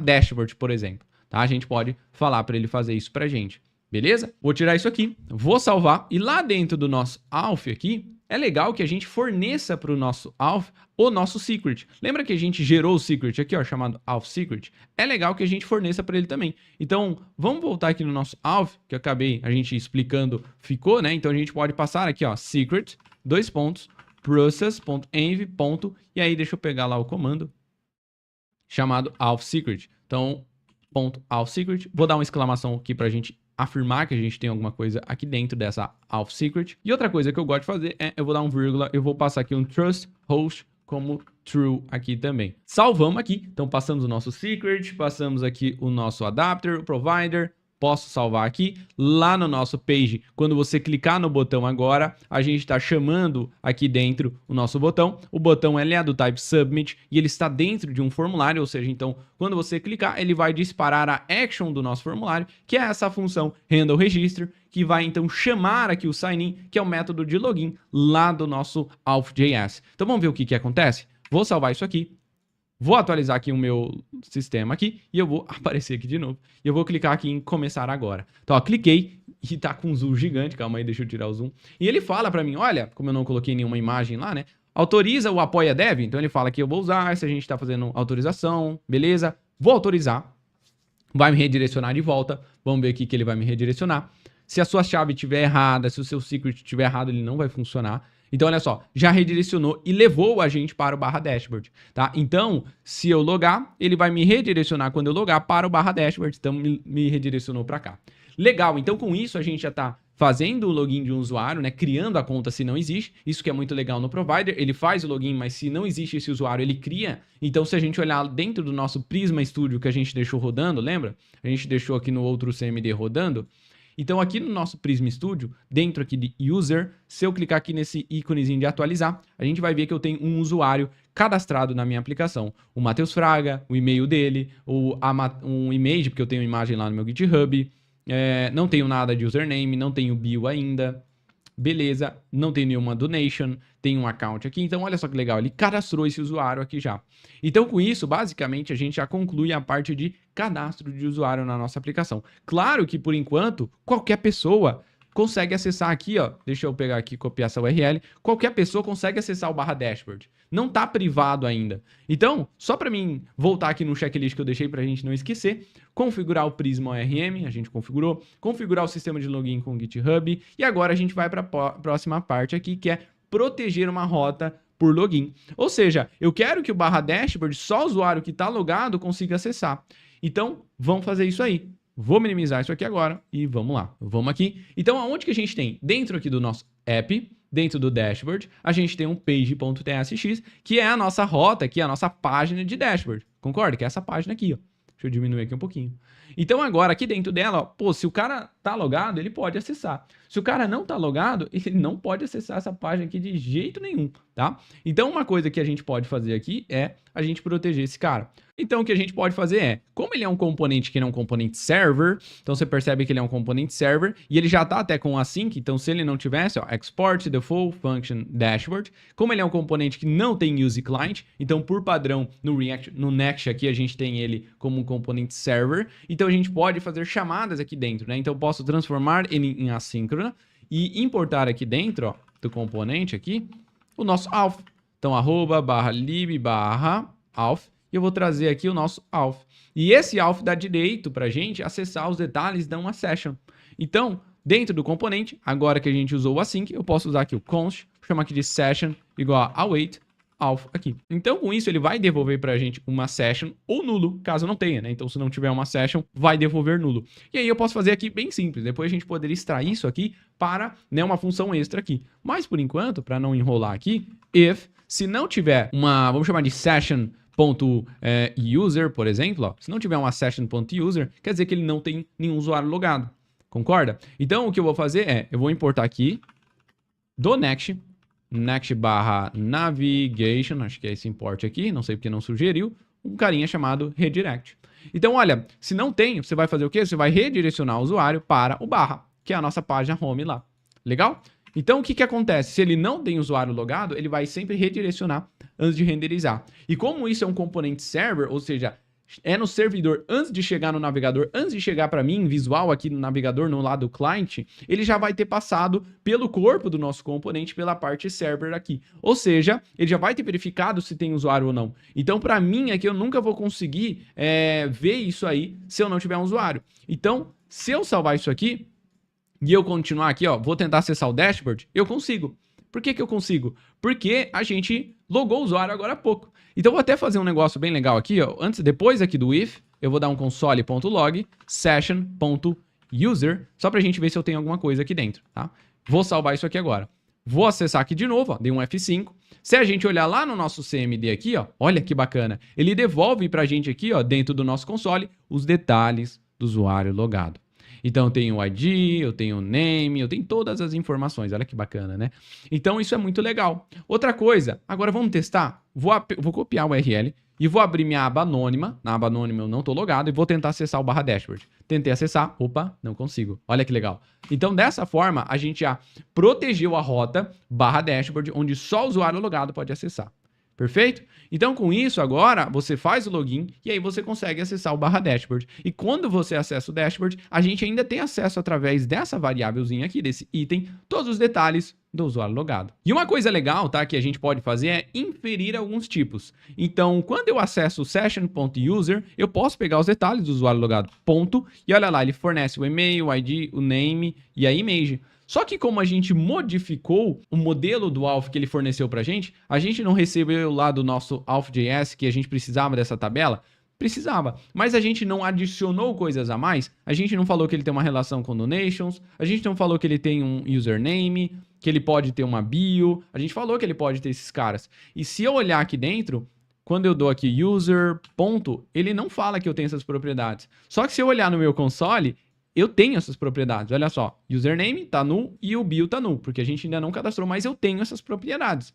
/dashboard, por exemplo. Tá? A gente pode falar para ele fazer isso para a gente. Beleza? Vou tirar isso aqui, vou salvar e lá dentro do nosso auth aqui, é legal que a gente forneça para o nosso auth o nosso secret. Lembra que a gente gerou o secret aqui, ó, chamado auth secret? É legal que a gente forneça para ele também. Então, vamos voltar aqui no nosso auth, que eu acabei a gente explicando, ficou, né? Então, a gente pode passar aqui, ó, secret, process.env. E aí, deixa eu pegar lá o comando chamado auth secret. Então, .auth secret. Vou dar uma exclamação aqui para a gente afirmar que a gente tem alguma coisa aqui dentro dessa auth secret. E outra coisa que eu gosto de fazer é, eu vou dar um vírgula, eu vou passar aqui um trust host como true aqui também. Salvamos aqui, então passamos o nosso secret, passamos aqui o nosso adapter, o provider, posso salvar aqui. Lá no nosso page, quando você clicar no botão agora, a gente está chamando aqui dentro o nosso botão. O botão ele é do type submit e ele está dentro de um formulário, ou seja, então, quando você clicar, ele vai disparar a action do nosso formulário, que é essa função handle register, que vai então chamar aqui o sign-in, que é o método de login lá do nosso auth.js. Então, vamos ver o que acontece? Vou salvar isso aqui. Vou atualizar aqui o meu sistema aqui e eu vou aparecer aqui de novo. E eu vou clicar aqui em começar agora. Então, ó, cliquei e tá com um zoom gigante. Calma aí, deixa eu tirar o zoom. E ele fala pra mim, olha, como eu não coloquei nenhuma imagem lá, né? Autoriza o apoia dev. Então, ele fala que eu vou usar, se a gente tá fazendo autorização, beleza? Vou autorizar. Vai me redirecionar de volta. Vamos ver aqui que ele vai me redirecionar. Se a sua chave estiver errada, se o seu secret estiver errado, ele não vai funcionar. Então, olha só, já redirecionou e levou a gente para o /dashboard, tá? Então, se eu logar, ele vai me redirecionar quando eu logar para o /dashboard. Então, me redirecionou para cá. Legal, então com isso a gente já está fazendo o login de um usuário, né? Criando a conta se não existe. Isso que é muito legal no provider. Ele faz o login, mas se não existe esse usuário, ele cria. Então, se a gente olhar dentro do nosso Prisma Studio que a gente deixou rodando, lembra? A gente deixou aqui no outro CMD rodando. Então, aqui no nosso Prisma Studio, dentro aqui de User, se eu clicar aqui nesse íconezinho de atualizar, a gente vai ver que eu tenho um usuário cadastrado na minha aplicação. O Matheus Fraga, o e-mail dele, um image, porque eu tenho imagem lá no meu GitHub. Não tenho nada de username, não tenho bio ainda. Beleza, não tem nenhuma donation, tem um account aqui. Então, olha só que legal, ele cadastrou esse usuário aqui já. Então, com isso, basicamente, a gente já conclui a parte de cadastro de usuário na nossa aplicação. Claro que, por enquanto, qualquer pessoa consegue acessar aqui, ó. Deixa eu pegar aqui e copiar essa URL. Qualquer pessoa consegue acessar o /dashboard. Não está privado ainda. Então, só para mim voltar aqui no checklist que eu deixei para a gente não esquecer, configurar o Prisma ORM, a gente configurou, configurar o sistema de login com o GitHub, e agora a gente vai para a próxima parte aqui, que é proteger uma rota por login. Ou seja, eu quero que o /dashboard, só o usuário que está logado consiga acessar. Então, vamos fazer isso aí. Vou minimizar isso aqui agora e vamos lá. Vamos aqui. Então, aonde que a gente tem? Dentro aqui do nosso app, dentro do dashboard, a gente tem um page.tsx, que é a nossa rota aqui, a nossa página de dashboard. Concorda? Que é essa página aqui, ó. Deixa eu diminuir aqui um pouquinho. Então, agora, aqui dentro dela, ó, pô, se o cara tá logado, ele pode acessar. Se o cara não tá logado, ele não pode acessar essa página aqui de jeito nenhum, tá? Então, uma coisa que a gente pode fazer aqui é a gente proteger esse cara. Então, o que a gente pode fazer é, como ele é um componente que não é um componente server, então você percebe que ele é um componente server, e ele já tá até com async, então se ele não tivesse, ó, export default function dashboard, como ele é um componente que não tem use client, então por padrão no React, no Next aqui a gente tem ele como um componente server, então a gente pode fazer chamadas aqui dentro, né? Então eu posso transformar ele em assíncrona e importar aqui dentro, ó, do componente aqui, o nosso auth. Então @lib/auth, e eu vou trazer aqui o nosso auth. E esse auth dá direito para a gente acessar os detalhes de uma session. Então, dentro do componente, agora que a gente usou o async, eu posso usar aqui o const, vou chamar aqui de session igual a await auth aqui. Então, com isso, ele vai devolver para a gente uma session ou nulo, caso não tenha, né? Então, se não tiver uma session, vai devolver nulo. E aí eu posso fazer aqui bem simples. Depois a gente poderia extrair isso aqui para, né, uma função extra aqui. Mas, por enquanto, para não enrolar aqui, if, se não tiver uma, vamos chamar de session.user, por exemplo, ó, se não tiver uma session.user, quer dizer que ele não tem nenhum usuário logado. Concorda? Então, o que eu vou fazer é, eu vou importar aqui do Next /navigation, acho que é esse import aqui, não sei porque não sugeriu, um carinha chamado redirect. Então, olha, se não tem, você vai fazer o quê? Você vai redirecionar o usuário para o barra, que é a nossa página home lá. Legal? Então, o que acontece? Se ele não tem usuário logado, ele vai sempre redirecionar antes de renderizar. E como isso é um componente server, ou seja, é no servidor antes de chegar no navegador, antes de chegar para mim, visual aqui no navegador, no lado do client, ele já vai ter passado pelo corpo do nosso componente, pela parte server aqui. Ou seja, ele já vai ter verificado se tem usuário ou não. Então, para mim, aqui eu nunca vou conseguir ver isso aí se eu não tiver um usuário. Então, se eu salvar isso aqui, e eu continuar aqui, ó, vou tentar acessar o dashboard, eu consigo. Por que eu consigo? Porque a gente logou o usuário agora há pouco. Então, eu vou até fazer um negócio bem legal aqui, ó. Depois aqui do if, eu vou dar um console.log session.user, só pra gente ver se eu tenho alguma coisa aqui dentro, tá? Vou salvar isso aqui agora. Vou acessar aqui de novo, ó, dei um F5. Se a gente olhar lá no nosso CMD aqui, ó, olha que bacana. Ele devolve pra gente aqui, ó, dentro do nosso console, os detalhes do usuário logado. Então, eu tenho o ID, eu tenho o name, eu tenho todas as informações. Olha que bacana, né? Então, isso é muito legal. Outra coisa, agora vamos testar? Vou copiar o URL e vou abrir minha aba anônima. Na aba anônima eu não estou logado e vou tentar acessar o barra dashboard. Tentei acessar, opa, não consigo. Olha que legal. Então, dessa forma, a gente já protegeu a rota barra dashboard, onde só o usuário logado pode acessar. Perfeito? Então, com isso, agora, você faz o login e aí você consegue acessar o barra dashboard. E quando você acessa o dashboard, a gente ainda tem acesso através dessa variávelzinha aqui, desse item, todos os detalhes do usuário logado. E uma coisa legal, tá, que a gente pode fazer é inferir alguns tipos. Então, quando eu acesso o session.user, eu posso pegar os detalhes do usuário logado, ponto, e olha lá, ele fornece o e-mail, o ID, o name e a image. Só que como a gente modificou o modelo do auth que ele forneceu para a gente não recebeu lá do nosso auth.js que a gente precisava dessa tabela? Precisava, mas a gente não adicionou coisas a mais, a gente não falou que ele tem uma relação com donations, a gente não falou que ele tem um username, que ele pode ter uma bio, a gente falou que ele pode ter esses caras. E se eu olhar aqui dentro, quando eu dou aqui user, ponto, ele não fala que eu tenho essas propriedades. Só que se eu olhar no meu console, eu tenho essas propriedades, olha só, username tá null e o bio tá null, porque a gente ainda não cadastrou, mas eu tenho essas propriedades.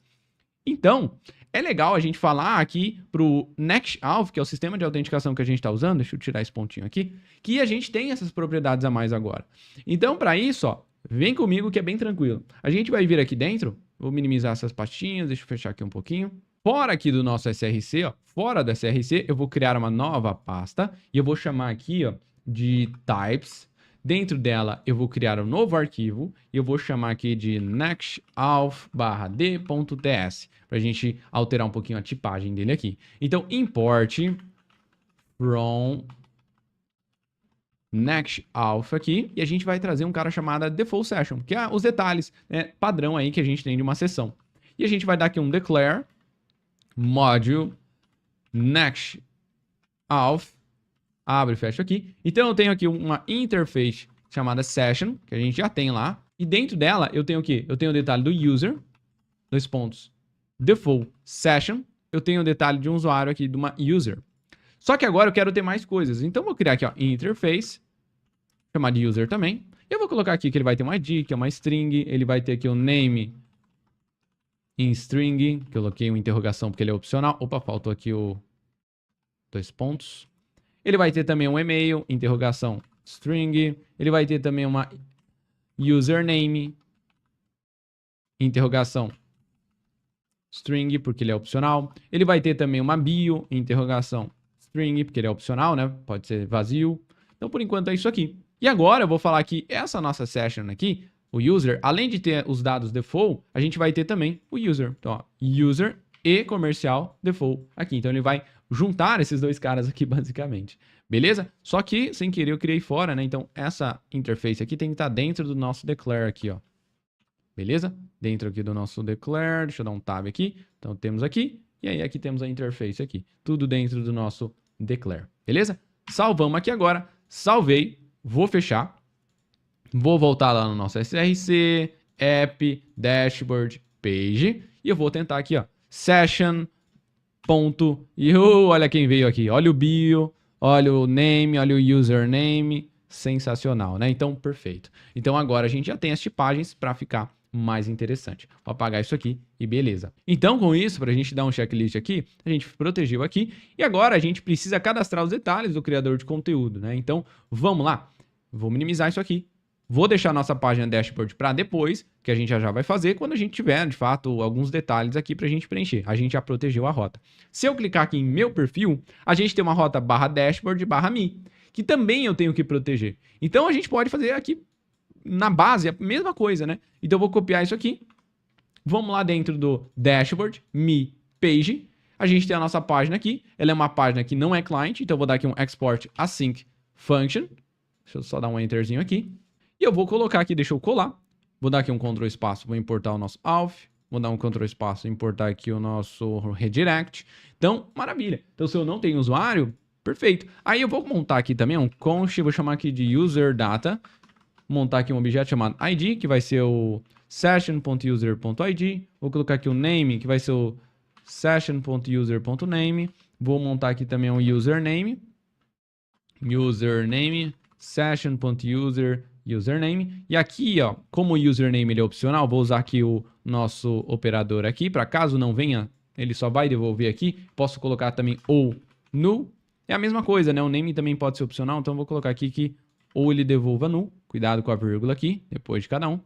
Então, é legal a gente falar aqui pro NextAuth, que é o sistema de autenticação que a gente está usando, deixa eu tirar esse pontinho aqui, que a gente tem essas propriedades a mais agora. Então, para isso, ó, vem comigo que é bem tranquilo. A gente vai vir aqui dentro, vou minimizar essas pastinhas, deixa eu fechar aqui um pouquinho. Fora aqui do nosso SRC, ó, fora da SRC, eu vou criar uma nova pasta e eu vou chamar aqui, ó, de types. Dentro dela, eu vou criar um novo arquivo e eu vou chamar aqui de nextauth/d.ts para a gente alterar um pouquinho a tipagem dele aqui. Então, import from nextauth aqui e a gente vai trazer um cara chamado default session, que é os detalhes, né, padrão aí que a gente tem de uma sessão. E a gente vai dar aqui um declare module nextauth Abro e fecho aqui. Então eu tenho aqui uma interface chamada session, que a gente já tem lá. E dentro dela eu tenho o quê? Eu tenho o detalhe do user, default session. Eu tenho o detalhe de um usuário aqui, de uma user. Só que agora eu quero ter mais coisas. Então eu vou criar aqui, ó, interface, chamar de user também. Eu vou colocar aqui que ele vai ter um ID, que é uma string. Ele vai ter aqui o name em string, que eu coloquei uma interrogação porque ele é opcional. Opa, faltou aqui o 2 pontos. Ele vai ter também um e-mail, interrogação string. Ele vai ter também uma username, interrogação string, porque ele é opcional. Ele vai ter também uma bio, interrogação string, porque ele é opcional, né? Pode ser vazio. Então, por enquanto, é isso aqui. E agora eu vou falar que essa nossa session aqui, o user, além de ter os dados default, a gente vai ter também o user. Então, ó, user e comercial default aqui. Então, ele vai juntar esses dois caras aqui, basicamente. Beleza? Só que, sem querer, eu criei fora, né? Então, essa interface aqui tem que estar dentro do nosso declare aqui, ó. Beleza? Dentro aqui do nosso declare, deixa eu dar um tab aqui. Então, temos aqui, e aí aqui temos a interface aqui. Tudo dentro do nosso declare. Beleza? Salvamos aqui agora. Salvei. Vou fechar. Vou voltar lá no nosso SRC, app, dashboard, page. E eu vou tentar aqui, ó, session, ponto. E olha quem veio aqui. Olha o bio, olha o name, olha o username. Sensacional, né? Então, perfeito. Então, agora a gente já tem as tipagens para ficar mais interessante. Vou apagar isso aqui e beleza. Então, com isso, para a gente dar um checklist aqui, a gente protegeu aqui. E agora a gente precisa cadastrar os detalhes do criador de conteúdo, né? Então, vamos lá. Vou minimizar isso aqui. Vou deixar nossa página dashboard para depois, que a gente já vai fazer quando a gente tiver, de fato, alguns detalhes aqui para a gente preencher. A gente já protegeu a rota. Se eu clicar aqui em meu perfil, a gente tem uma rota /dashboard/me, que também eu tenho que proteger. Então, a gente pode fazer aqui na base a mesma coisa, né? Então, eu vou copiar isso aqui. Vamos lá dentro do dashboard, me, page. A gente tem a nossa página aqui. Ela é uma página que não é client, então eu vou dar aqui um export async function. Deixa eu só dar um enterzinho aqui. E eu vou colocar aqui, deixa eu colar. Vou dar aqui um Ctrl espaço, vou importar o nosso auth. Vou dar um Ctrl espaço, importar aqui o nosso redirect. Então, maravilha. Então, se eu não tenho usuário, perfeito. Aí eu vou montar aqui também um const, vou chamar aqui de user data. Montar aqui um objeto chamado id, que vai ser o session.user.id. Vou colocar aqui o name, que vai ser o session.user.name. Vou montar aqui também um username. Username, session.user, username. E aqui, ó, como o username ele é opcional, vou usar aqui o nosso operador aqui, para caso não venha, ele só vai devolver aqui. Posso colocar também ou null. É a mesma coisa, né? O name também pode ser opcional, então vou colocar aqui que ou ele devolva null. Cuidado com a vírgula aqui, depois de cada um.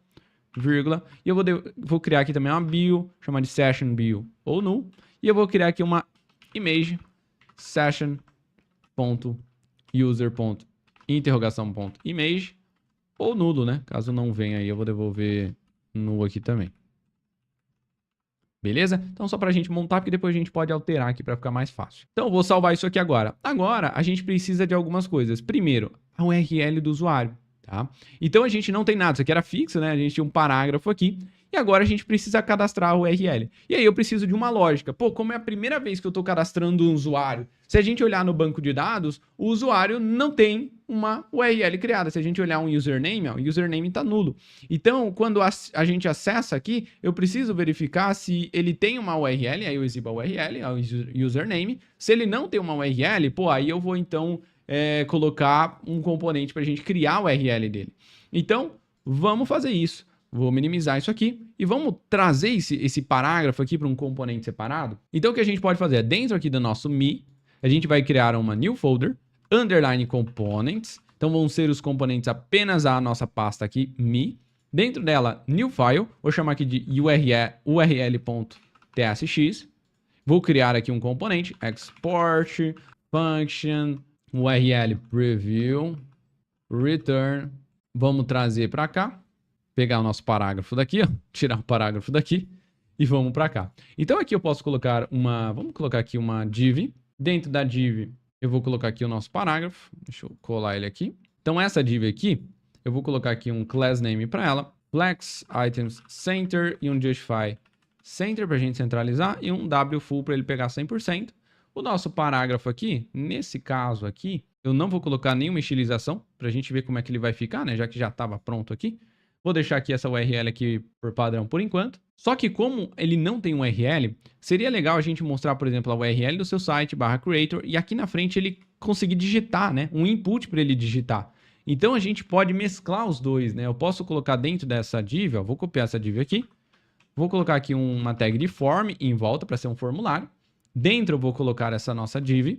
Vírgula. E eu vou criar aqui também uma bio, chamar de session bio ou null. E eu vou criar aqui uma image session.user.interrogação.image ou nulo, né? Caso não venha aí, eu vou devolver null aqui também. Beleza? Então, só para a gente montar, porque depois a gente pode alterar aqui para ficar mais fácil. Então, eu vou salvar isso aqui agora. Agora, a gente precisa de algumas coisas. Primeiro, a URL do usuário, tá? Então, a gente não tem nada. Isso aqui era fixo, né? A gente tinha um parágrafo aqui. E agora a gente precisa cadastrar a URL. E aí eu preciso de uma lógica. Pô, como é a primeira vez que eu estou cadastrando um usuário, se a gente olhar no banco de dados, o usuário não tem uma URL criada. Se a gente olhar um username, ó, o username está nulo. Então, quando a gente acessa aqui, eu preciso verificar se ele tem uma URL, aí eu exibo a URL, o username. Se ele não tem uma URL, pô, aí eu vou então colocar um componente para a gente criar a URL dele. Então, vamos fazer isso. Vou minimizar isso aqui e vamos trazer esse parágrafo aqui para um componente separado. Então, o que a gente pode fazer é, dentro aqui do nosso me, a gente vai criar uma new folder, underline components. Então, vão ser os componentes apenas a nossa pasta aqui, me. Dentro dela, new file, vou chamar aqui de url.tsx. Vou criar aqui um componente, export, function, url preview, return. Vamos trazer para cá. Pegar o nosso parágrafo daqui, ó, tirar o parágrafo daqui e vamos para cá. Então aqui eu posso colocar vamos colocar aqui uma div. Dentro da div eu vou colocar aqui o nosso parágrafo. Deixa eu colar ele aqui. Então essa div aqui, eu vou colocar aqui um class name para ela. Flex items center e um justify center para a gente centralizar e um w full para ele pegar 100%. O nosso parágrafo aqui, nesse caso aqui, Eu não vou colocar nenhuma estilização para a gente ver como é que ele vai ficar, né? Já que já estava pronto aqui. Vou deixar aqui essa URL aqui por padrão por enquanto. Só que como ele não tem URL, seria legal a gente mostrar, por exemplo, a URL do seu site, /creator, e aqui na frente ele conseguir digitar, né? Um input para ele digitar. Então a gente pode mesclar os dois, né? Eu posso colocar dentro dessa div, ó, vou copiar essa div aqui. Vou colocar aqui uma tag de form em volta para ser um formulário. Dentro eu vou colocar essa nossa div.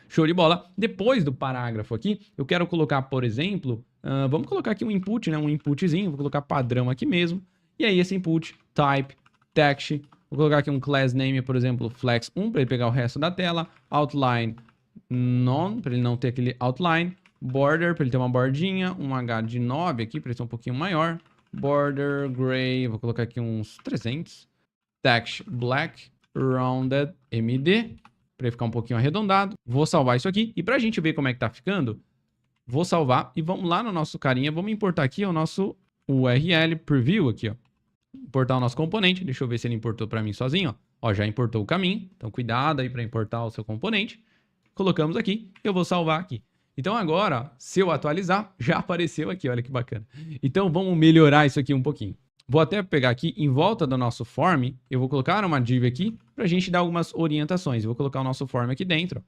Show de bola. Depois do parágrafo aqui, eu quero colocar, por exemplo, vamos colocar aqui um input, né? Um inputzinho, vou colocar padrão aqui mesmo. E aí esse input, type, text, vou colocar aqui um class name, por exemplo, flex1, para ele pegar o resto da tela, outline none, para ele não ter aquele outline, border, para ele ter uma bordinha, um H de 9 aqui, para ele ser um pouquinho maior, border gray, vou colocar aqui uns 300, text black, rounded, MD, para ele ficar um pouquinho arredondado. Vou salvar isso aqui. E para a gente ver como é que tá ficando, vou salvar e vamos lá no nosso carinha. Vamos importar aqui o nosso URL preview aqui, ó. Importar o nosso componente. Deixa eu ver se ele importou para mim sozinho, ó. Ó, já importou o caminho. Então cuidado aí para importar o seu componente. Colocamos aqui. Eu vou salvar aqui. Então agora, se eu atualizar, já apareceu aqui. Olha que bacana. Então vamos melhorar isso aqui um pouquinho. Vou até pegar aqui em volta do nosso form, eu vou colocar uma div aqui para a gente dar algumas orientações. Eu vou colocar o nosso form aqui dentro.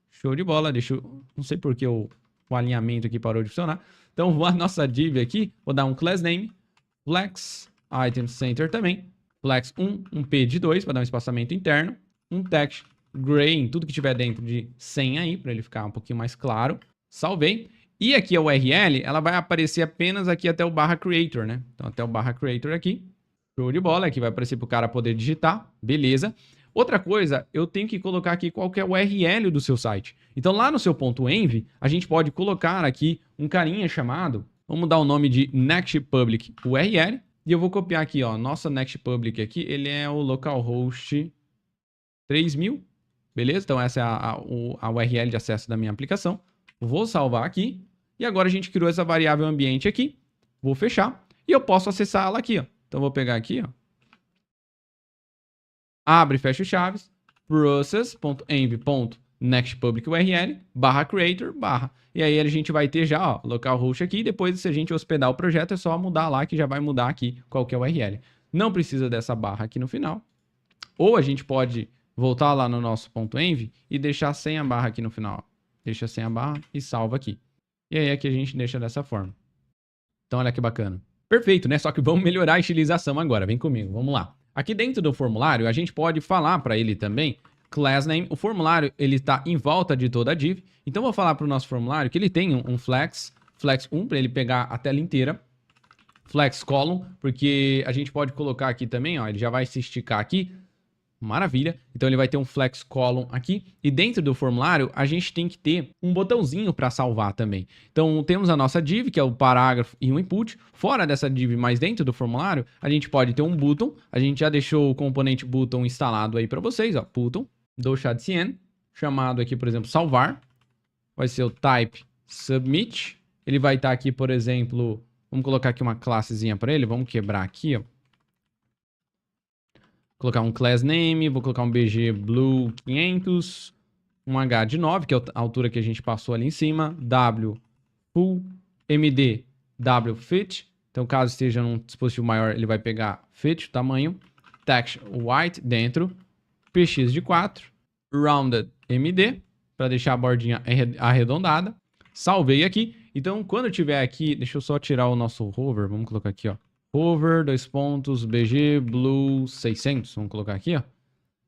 Show de bola. Deixa eu... Não sei porque o alinhamento aqui parou de funcionar. Então, a nossa div aqui, vou dar um class name, flex, item center também, flex 1, um P de 2 para dar um espaçamento interno, um text gray em tudo que tiver dentro de 100 aí, para ele ficar um pouquinho mais claro. Salvei. E aqui a URL, ela vai aparecer apenas aqui até o /creator, né? Então, até o /creator aqui. Show de bola. Aqui vai aparecer para o cara poder digitar. Beleza. Outra coisa, eu tenho que colocar aqui qual que é o URL do seu site. Então, lá no seu .env, a gente pode colocar aqui um carinha chamado, vamos dar o nome de Next Public URL. E eu vou copiar aqui, ó, nossa Next Public aqui, ele é o localhost 3000. Beleza? Então, essa é a URL de acesso da minha aplicação. Vou salvar aqui. E agora a gente criou essa variável ambiente aqui. Vou fechar. E eu posso acessar ela aqui, ó. Então, vou pegar aqui, ó. Abre e fecha chaves. Process.env.nextPublicURL /creator E aí a gente vai ter já, ó, localhost aqui. Depois, se a gente hospedar o projeto, é só mudar lá que já vai mudar aqui qual que é o URL. Não precisa dessa barra aqui no final. Ou a gente pode voltar lá no nosso .env e deixar sem a barra aqui no final. Deixa sem a barra e salva aqui. E aí aqui a gente deixa dessa forma. Então olha que bacana. Perfeito, né? Só que vamos melhorar a estilização agora. Vem comigo, vamos lá. Aqui dentro do formulário, a gente pode falar para ele também, class name. O formulário, ele está em volta de toda a div. Então, eu vou falar para o nosso formulário que ele tem um flex 1, para ele pegar a tela inteira. Flex column, porque a gente pode colocar aqui também, ó, ele já vai se esticar aqui. Maravilha. Então, ele vai ter um flex column aqui. E dentro do formulário, a gente tem que ter um botãozinho para salvar também. Então, temos a nossa div, que é o parágrafo e um input. Fora dessa div, mas dentro do formulário, a gente pode ter um button. A gente já deixou o componente button instalado aí para vocês, ó. Button do chat.cn, chamado aqui, por exemplo, salvar. Vai ser o type submit. Ele vai estar aqui, por exemplo, vamos colocar aqui uma classezinha para ele. Vamos quebrar aqui, ó. Colocar um class name, vou colocar um BG Blue 500, um H de 9, que é a altura que a gente passou ali em cima, W full, MD W fit, então caso esteja num dispositivo maior, ele vai pegar fit, o tamanho, text white dentro, PX de 4, rounded MD, para deixar a bordinha arredondada, salvei aqui, então quando eu tiver aqui, deixa eu só tirar o nosso hover, vamos colocar aqui, ó. Hover, BG Blue 600. Vamos colocar aqui, ó.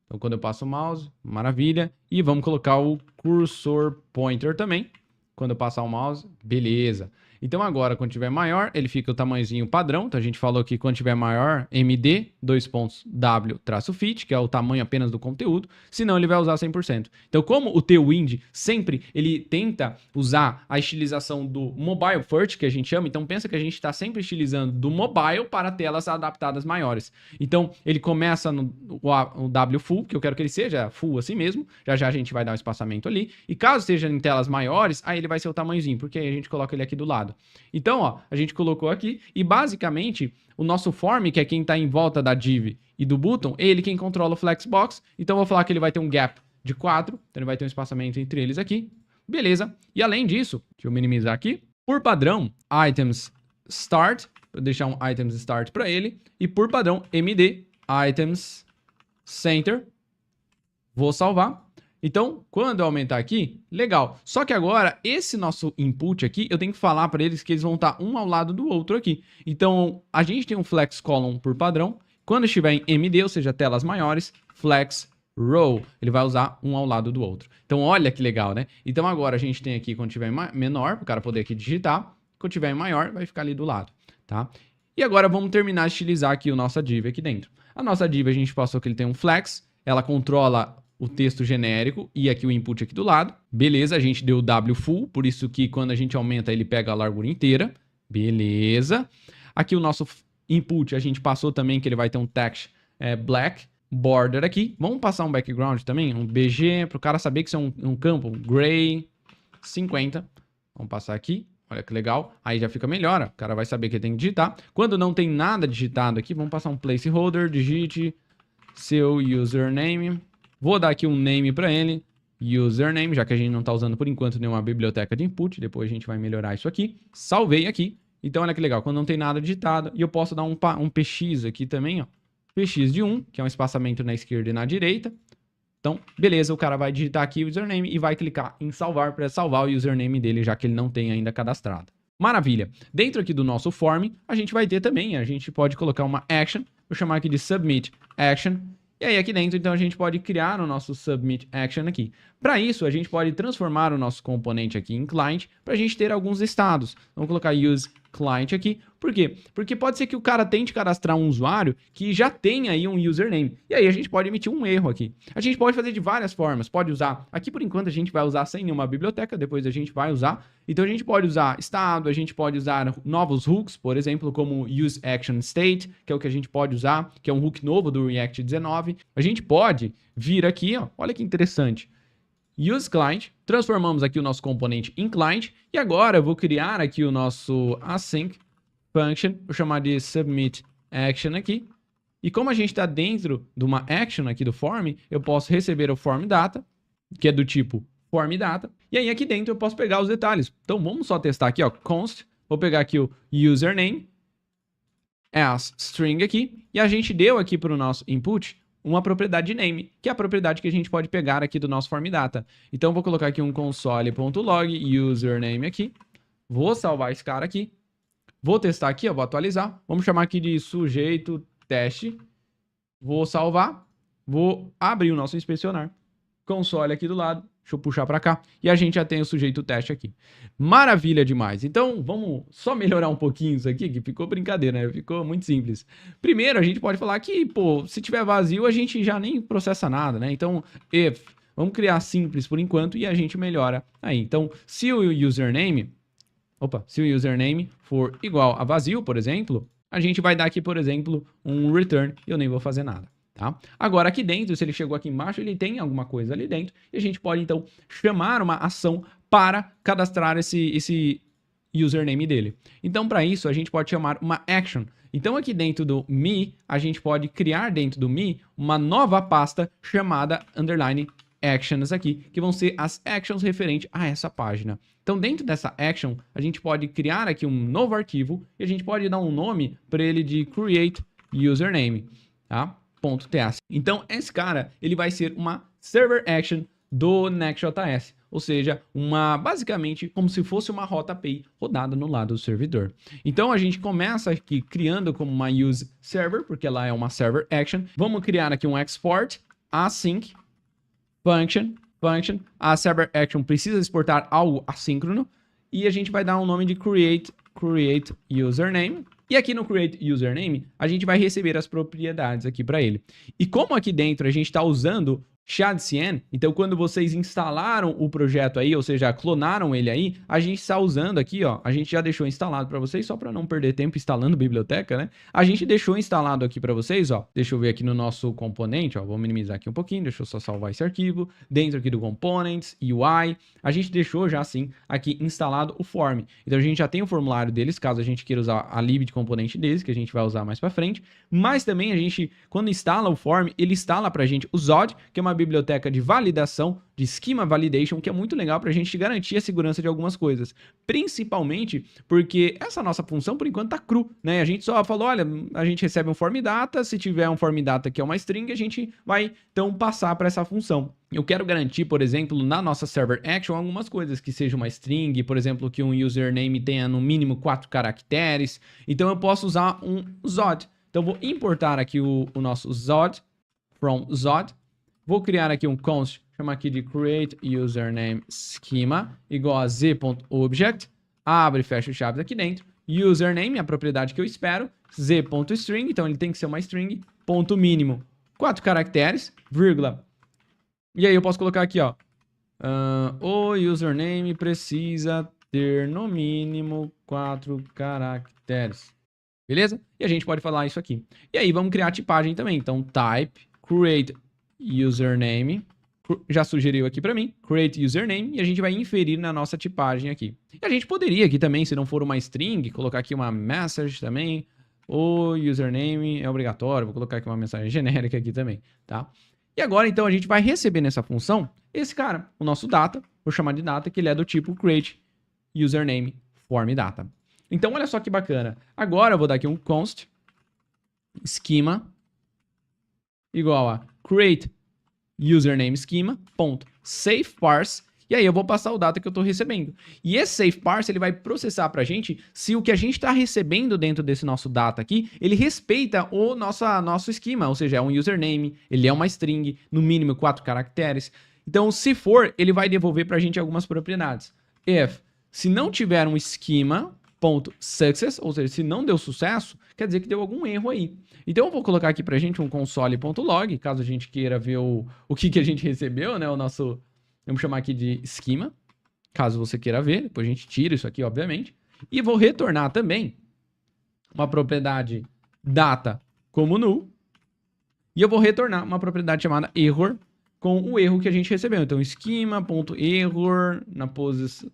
Então, quando eu passo o mouse, maravilha. E vamos colocar o cursor pointer também. Quando eu passar o mouse, beleza. Então, agora, quando tiver maior, ele fica o tamanhozinho padrão. Então, a gente falou que quando tiver maior, MD, W-fit, que é o tamanho apenas do conteúdo. Senão, ele vai usar 100%. Então, como o Tailwind sempre, ele tenta usar a estilização do mobile first, que a gente chama. Então, pensa que a gente está sempre estilizando do mobile para telas adaptadas maiores. Então, ele começa no W full, que eu quero que ele seja full assim mesmo. Já já a gente vai dar um espaçamento ali. E caso seja em telas maiores, aí ele vai ser o tamanhozinho, porque aí a gente coloca ele aqui do lado. Então, ó, a gente colocou aqui e basicamente o nosso form, que é quem está em volta da div e do button, ele quem controla o flexbox. Então, eu vou falar que ele vai ter um gap de 4, então ele vai ter um espaçamento entre eles aqui. Beleza. E além disso, deixa eu minimizar aqui. Por padrão, items start, vou deixar um items start para ele. E por padrão, MD, items center. Vou salvar. Então, quando eu aumentar aqui, legal. Só que agora, esse nosso input aqui, eu tenho que falar para eles que eles vão estar um ao lado do outro aqui. Então, a gente tem um flex column por padrão. Quando estiver em MD, ou seja, telas maiores, flex row, ele vai usar um ao lado do outro. Então, olha que legal, né? Então, agora a gente tem aqui, quando tiver em menor, para o cara poder aqui digitar. Quando tiver em maior, vai ficar ali do lado, tá? E agora, vamos terminar de estilizar aqui a nossa div aqui dentro. A nossa div, a gente passou que ele tem um flex, ela controla o texto genérico e aqui o input aqui do lado. Beleza, a gente deu o W full, por isso que quando a gente aumenta, ele pega a largura inteira. Beleza. Aqui o nosso input, a gente passou também que ele vai ter um text black. Border aqui. Vamos passar um background também, um BG, para o cara saber que isso é um campo, gray, 50. Vamos passar aqui. Olha que legal. Aí já fica melhor. Ó. O cara vai saber que ele tem que digitar. Quando não tem nada digitado aqui, vamos passar um placeholder, digite seu username. Vou dar aqui um name para ele, username, já que a gente não está usando por enquanto nenhuma biblioteca de input. Depois a gente vai melhorar isso aqui. Salvei aqui. Então olha que legal, quando não tem nada digitado, e eu posso dar um px aqui também, ó. Px de 1, que é um espaçamento na esquerda e na direita. Então, beleza, o cara vai digitar aqui o username e vai clicar em salvar para salvar o username dele, já que ele não tem ainda cadastrado. Maravilha. Dentro aqui do nosso form, a gente vai ter também, a gente pode colocar uma action, vou chamar aqui de submit action. E aí aqui dentro, então, a gente pode criar o nosso submit action aqui. Para isso, a gente pode transformar o nosso componente aqui em client para a gente ter alguns estados. Vamos colocar use client aqui. Por quê? Porque pode ser que o cara tente cadastrar um usuário que já tem aí um username. E aí a gente pode emitir um erro aqui. A gente pode fazer de várias formas. Pode usar, aqui por enquanto a gente vai usar sem nenhuma biblioteca, depois a gente vai usar. Então a gente pode usar estado, a gente pode usar novos hooks, por exemplo, como use action state, que é o que a gente pode usar, que é um hook novo do React 19. A gente pode vir aqui, ó, olha que interessante. Use client, transformamos aqui o nosso componente em client, e agora eu vou criar aqui o nosso async function, vou chamar de submit action aqui, e como a gente está dentro de uma action aqui do form, eu posso receber o form data, que é do tipo form data, e aí aqui dentro eu posso pegar os detalhes. Então vamos só testar aqui, ó, const, vou pegar aqui o username, as string aqui, e a gente deu aqui para o nosso input uma propriedade name, que é a propriedade que a gente pode pegar aqui do nosso form data. Então, vou colocar aqui um console.log, username aqui. Vou salvar esse cara aqui. Vou testar aqui, ó, vou atualizar. Vamos chamar aqui de sujeito teste. Vou salvar. Vou abrir o nosso inspecionar. Console aqui do lado. Deixa eu puxar para cá. E a gente já tem o sujeito teste aqui. Maravilha demais. Então, vamos só melhorar um pouquinho isso aqui, que ficou brincadeira, né? Ficou muito simples. Primeiro, a gente pode falar que, pô, se tiver vazio, a gente já nem processa nada, né? Então, if, vamos criar simples por enquanto e a gente melhora aí. Então, se o username for igual a vazio, por exemplo, a gente vai dar aqui, por exemplo, um return e eu nem vou fazer nada. Tá? Agora aqui dentro, se ele chegou aqui embaixo, ele tem alguma coisa ali dentro e a gente pode então chamar uma ação para cadastrar esse username dele. Então para isso a gente pode chamar uma action. Então aqui dentro do me, a gente pode criar dentro do me uma nova pasta chamada underline actions aqui, que vão ser as actions referentes a essa página. Então dentro dessa action, a gente pode criar aqui um novo arquivo e a gente pode dar um nome para ele de create username, tá? .ts. Então, esse cara, ele vai ser uma server action do Next.js, ou seja, basicamente como se fosse uma rota API rodada no lado do servidor. Então, a gente começa aqui criando como uma use server, porque ela é uma server action. Vamos criar aqui um export async function. A server action precisa exportar algo assíncrono e a gente vai dar um nome de create username. E aqui no create username, a gente vai receber as propriedades aqui para ele. E como aqui dentro a gente está usando ShadCN, então quando vocês instalaram o projeto aí, ou seja, clonaram ele aí, a gente está usando aqui, ó, a gente já deixou instalado para vocês, só para não perder tempo instalando biblioteca, né? A gente deixou instalado aqui para vocês, ó, deixa eu ver aqui no nosso componente, ó, vou minimizar aqui um pouquinho, deixa eu só salvar esse arquivo, dentro aqui do Components, UI, a gente deixou já assim aqui instalado o form. Então a gente já tem o formulário deles, caso a gente queira usar a lib de componente deles, que a gente vai usar mais para frente, mas também a gente, quando instala o form, ele instala para a gente o Zod, que é uma uma biblioteca de validação, de schema validation, que é muito legal para a gente garantir a segurança de algumas coisas. Principalmente porque essa nossa função, por enquanto, tá cru, né? A gente só falou, olha, a gente recebe um form data, se tiver um form data que é uma string, a gente vai, então, passar para essa função. Eu quero garantir, por exemplo, na nossa server action, algumas coisas, que seja uma string, por exemplo, que um username tenha no mínimo 4 caracteres. Então, eu posso usar um Zod. Então, vou importar aqui o nosso Zod, from Zod. Vou criar aqui um const, chamar aqui de create username schema, igual a z.object, abre e fecha chaves aqui dentro. Username, a propriedade que eu espero, z.string, então ele tem que ser uma string, ponto mínimo, 4 caracteres, vírgula. E aí eu posso colocar aqui, ó, o username precisa ter no mínimo 4 caracteres. Beleza? E a gente pode falar isso aqui. E aí vamos criar a tipagem também. Então, type, create username, já sugeriu aqui para mim, create username, e a gente vai inferir na nossa tipagem aqui. E a gente poderia aqui também, se não for uma string, colocar aqui uma message também, o username é obrigatório, vou colocar aqui uma mensagem genérica aqui também, tá? E agora, então, a gente vai receber nessa função esse cara, o nosso data, vou chamar de data, que ele é do tipo create username form data. Então, olha só que bacana. Agora eu vou dar aqui um const schema igual a create username schema ponto safe parse, e aí eu vou passar o data que eu estou recebendo. E esse safe parse ele vai processar para a gente se o que a gente está recebendo dentro desse nosso data aqui, ele respeita o nosso esquema, ou seja, é um username, ele é uma string, no mínimo 4 caracteres. Então, se for, ele vai devolver para a gente algumas propriedades. Se não tiver um esquema .success, ou seja, se não deu sucesso, quer dizer que deu algum erro aí. Então eu vou colocar aqui pra gente um console.log, caso a gente queira ver o que a gente recebeu, né, o nosso, vamos chamar aqui de esquema, caso você queira ver, depois a gente tira isso aqui, obviamente, e vou retornar também uma propriedade data como null, e eu vou retornar uma propriedade chamada error com o erro que a gente recebeu. Então schema.error na posição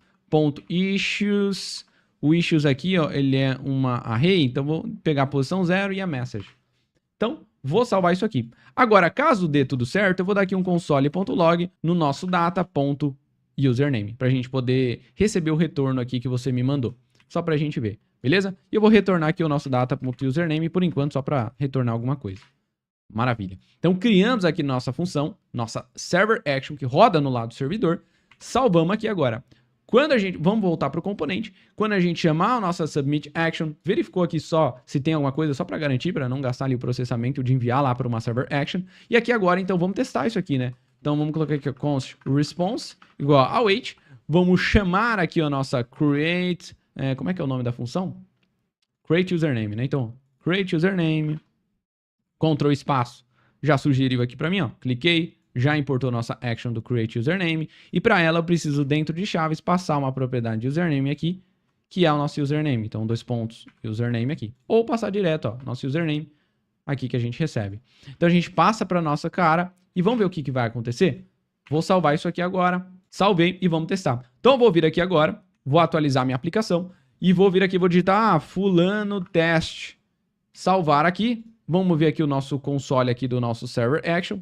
.issues. O issues aqui, ó, ele é uma array, então vou pegar a posição 0 e a message. Então, vou salvar isso aqui. Agora, caso dê tudo certo, eu vou dar aqui um console.log no nosso data.username, para a gente poder receber o retorno aqui que você me mandou. Só para a gente ver, beleza? E eu vou retornar aqui o nosso data.username por enquanto, só para retornar alguma coisa. Maravilha. Então, criamos aqui nossa função, nossa server action, que roda no lado do servidor. Salvamos aqui agora. Quando a gente, vamos voltar para o componente, quando a gente chamar a nossa submit action, verificou aqui só se tem alguma coisa, só para garantir, para não gastar ali o processamento de enviar lá para uma server action. E aqui agora, então, vamos testar isso aqui, né? Então, vamos colocar aqui const response igual a await. Vamos chamar aqui a nossa create, como é que é o nome da função? Create username, né? Então, create username, Ctrl espaço, já sugeriu aqui para mim, ó, cliquei. Já importou nossa action do create username, e para ela eu preciso, dentro de chaves, passar uma propriedade de username aqui, que é o nosso username. Então, 2 pontos, username aqui. Ou passar direto, ó, nosso username aqui que a gente recebe. Então, a gente passa para nossa cara e vamos ver o que vai acontecer? Vou salvar isso aqui agora, salvei e vamos testar. Então, eu vou vir aqui agora, vou atualizar minha aplicação e vou vir aqui, vou digitar fulano teste, salvar aqui. Vamos ver aqui o nosso console aqui do nosso server action.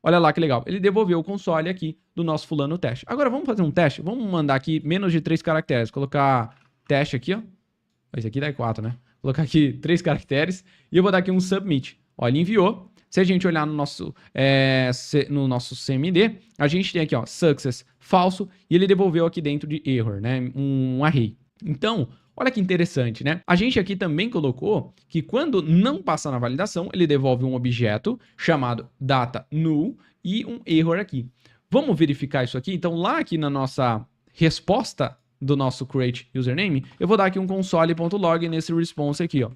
Olha lá que legal, ele devolveu o console aqui do nosso fulano teste. Agora vamos fazer um teste, vamos mandar aqui menos de 3 caracteres, colocar teste aqui, ó. Esse aqui dá 4, né? Colocar aqui 3 caracteres e eu vou dar aqui um submit. Ó, ele enviou. Se a gente olhar no nosso CMD, a gente tem aqui, ó, success falso e ele devolveu aqui dentro de error, né? Um array. Então, olha que interessante, né? A gente aqui também colocou que quando não passa na validação, ele devolve um objeto chamado data null e um error aqui. Vamos verificar isso aqui? Então, lá aqui na nossa resposta do nosso create username, eu vou dar aqui um console.log nesse response aqui, ó.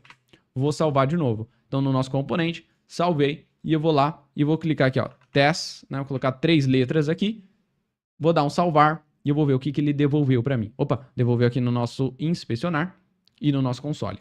Vou salvar de novo. Então, no nosso componente, salvei e eu vou lá e vou clicar aqui, ó, test, né? Vou colocar 3 letras aqui, vou dar um salvar. E eu vou ver o que ele devolveu para mim. Opa, devolveu aqui no nosso inspecionar e no nosso console.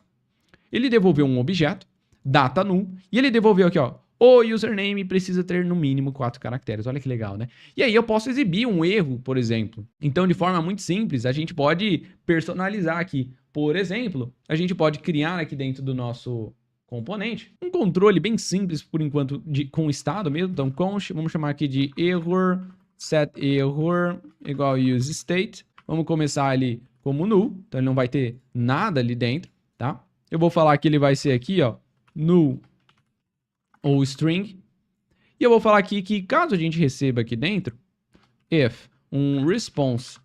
Ele devolveu um objeto, data null, e ele devolveu aqui, ó, o username precisa ter no mínimo 4 caracteres. Olha que legal, né? E aí eu posso exibir um erro, por exemplo. Então, de forma muito simples, a gente pode personalizar aqui. Por exemplo, a gente pode criar aqui dentro do nosso componente, um controle bem simples, por enquanto, com o estado mesmo. Então, const, vamos chamar aqui de error, set error, igual use state. Vamos começar ali como null, então ele não vai ter nada ali dentro, tá? Eu vou falar que ele vai ser aqui, ó, null ou string. E eu vou falar aqui que caso a gente receba aqui dentro, if um response.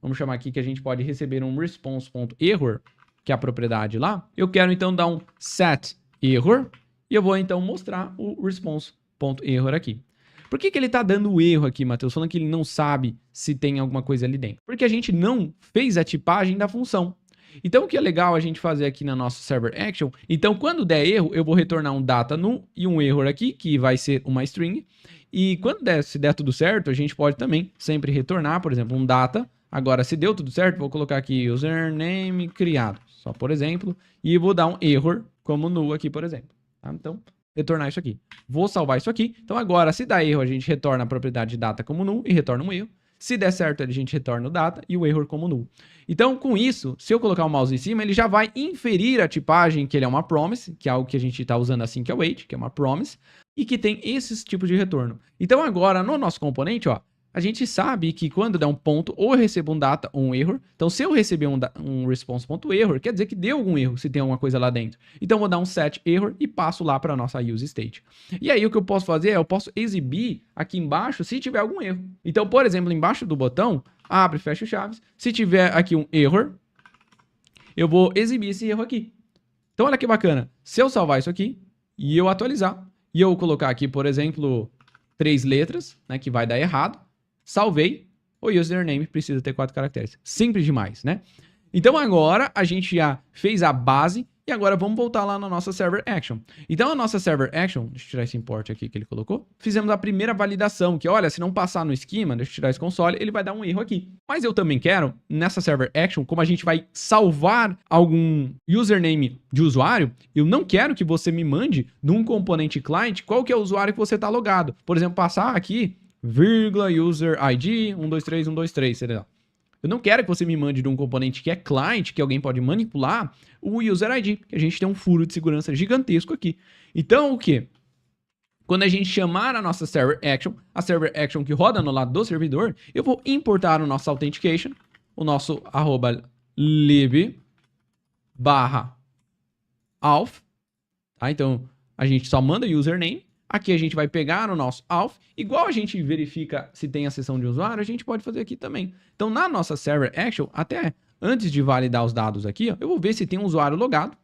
Vamos chamar aqui que a gente pode receber um response.error, que é a propriedade lá. Eu quero então dar um set error e eu vou então mostrar o response.error aqui. Por que ele está dando o erro aqui, Matheus? Falando que ele não sabe se tem alguma coisa ali dentro. Porque a gente não fez a tipagem da função. Então, o que é legal a gente fazer aqui na nossa server action, então quando der erro, eu vou retornar um data null e um error aqui, que vai ser uma string. E quando se der tudo certo, a gente pode também sempre retornar, por exemplo, um data. Agora, se deu tudo certo, vou colocar aqui username criado, só por exemplo, e vou dar um error como null aqui, por exemplo. Tá? Então, retornar isso aqui. Vou salvar isso aqui. Então, agora, se dá erro, a gente retorna a propriedade data como null e retorna um erro. Se der certo, a gente retorna o data e o error como null. Então, com isso, se eu colocar o mouse em cima, ele já vai inferir a tipagem que ele é uma promise, que é algo que a gente está usando assim, que é o wait, que é uma promise, e que tem esses tipos de retorno. Então, agora, no nosso componente, ó, a gente sabe que quando der um ponto, ou eu recebo um data ou um error. Então, se eu receber um response.error, quer dizer que deu algum erro, se tem alguma coisa lá dentro. Então, eu vou dar um set error e passo lá para a nossa use state. E aí, o que eu posso fazer é, eu posso exibir aqui embaixo se tiver algum erro. Então, por exemplo, embaixo do botão, abre e fecha chaves. Se tiver aqui um error, eu vou exibir esse erro aqui. Então, olha que bacana. Se eu salvar isso aqui e eu atualizar, e eu colocar aqui, por exemplo, 3 letras, né, que vai dar errado, salvei, o username precisa ter 4 caracteres. Simples demais, né? Então agora a gente já fez a base e agora vamos voltar lá na nossa server action. Então a nossa server action, deixa eu tirar esse import aqui que ele colocou. Fizemos a primeira validação, que olha, se não passar no esquema, deixa eu tirar esse console, ele vai dar um erro aqui. Mas eu também quero, nessa server action, como a gente vai salvar algum username de usuário, eu não quero que você me mande num componente client qual que é o usuário que você está logado. Por exemplo, passar aqui vírgula, user ID, 123, 123, sei lá. Eu não quero que você me mande de um componente que é client, que alguém pode manipular, o user ID, que a gente tem um furo de segurança gigantesco aqui. Então, o que? Quando a gente chamar a nossa server action que roda no lado do servidor, eu vou importar o nosso authentication, o nosso @lib/auth, tá? Então, a gente só manda username. Aqui a gente vai pegar o nosso auth, igual a gente verifica se tem a sessão de usuário, a gente pode fazer aqui também. Então, na nossa server action, até antes de validar os dados aqui, ó, eu vou ver se tem um usuário logado.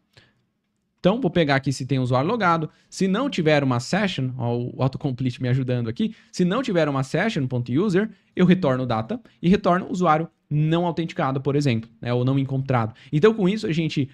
Então, vou pegar aqui se tem um usuário logado. Se não tiver uma session, ó, o autocomplete me ajudando aqui, se não tiver uma session.user, eu retorno o data e retorno o usuário não autenticado, por exemplo, né, ou não encontrado. Então, com isso, a gente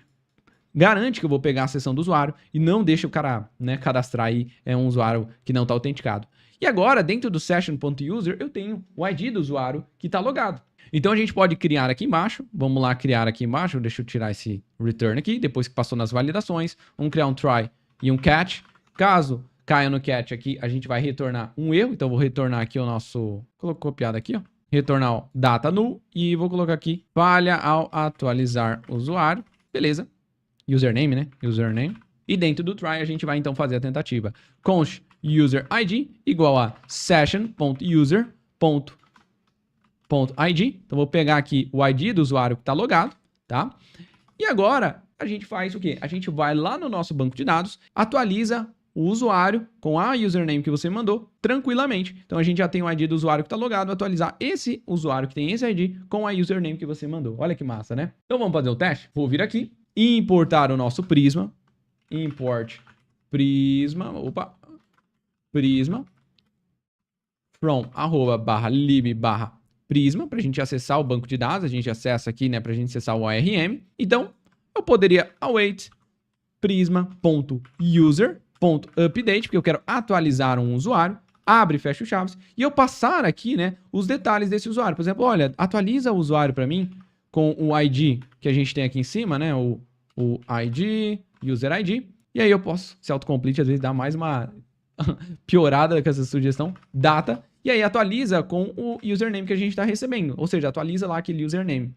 garante que eu vou pegar a sessão do usuário e não deixa o cara, né, cadastrar aí um usuário que não está autenticado. E agora, dentro do session.user, eu tenho o ID do usuário que está logado. Então, a gente pode criar aqui embaixo. Vamos lá criar aqui embaixo. Deixa eu tirar esse return aqui, depois que passou nas validações. Vamos criar um try e um catch. Caso caia no catch aqui, a gente vai retornar um erro. Então, vou retornar aqui o nosso... Colocou copiado aqui, ó. Retornar o data null e vou colocar aqui falha ao atualizar o usuário. Beleza. Username, né? Username. E dentro do try a gente vai então fazer a tentativa. Const user ID igual a session.user.id. Então vou pegar aqui o ID do usuário que está logado, tá? E agora a gente faz o quê? A gente vai lá no nosso banco de dados, atualiza o usuário com a username que você mandou tranquilamente. Então a gente já tem o ID do usuário que está logado, atualizar esse usuário que tem esse ID com a username que você mandou. Olha que massa, né? Então vamos fazer o teste? Vou vir aqui. Importar o nosso Prisma, import Prisma, Prisma, from @lib/prisma, para a gente acessar o banco de dados, a gente acessa aqui, né, para a gente acessar o ORM. Então, eu poderia await prisma.user.update, porque eu quero atualizar um usuário, abre e fecha o chaves, e eu passar aqui, né, os detalhes desse usuário. Por exemplo, olha, atualiza o usuário para mim, com o ID que a gente tem aqui em cima, né? O ID, user ID. E aí eu posso, se autocomplete, às vezes dá mais uma piorada com essa sugestão, data. E aí atualiza com o username que a gente está recebendo. Ou seja, atualiza lá aquele username.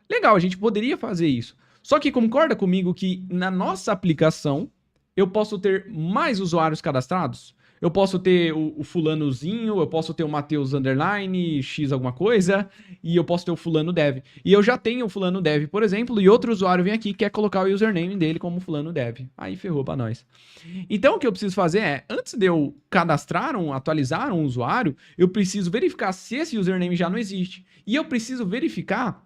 Legal, a gente poderia fazer isso. Só que concorda comigo que na nossa aplicação, eu posso ter mais usuários cadastrados? Eu posso ter o fulanozinho, eu posso ter o Mateus underline, X alguma coisa, e eu posso ter o fulano dev. E eu já tenho o fulano dev, por exemplo, e outro usuário vem aqui e quer colocar o username dele como fulano dev. Aí ferrou pra nós. Então o que eu preciso fazer é, antes de eu cadastrar atualizar um usuário, eu preciso verificar se esse username já não existe. E eu preciso verificar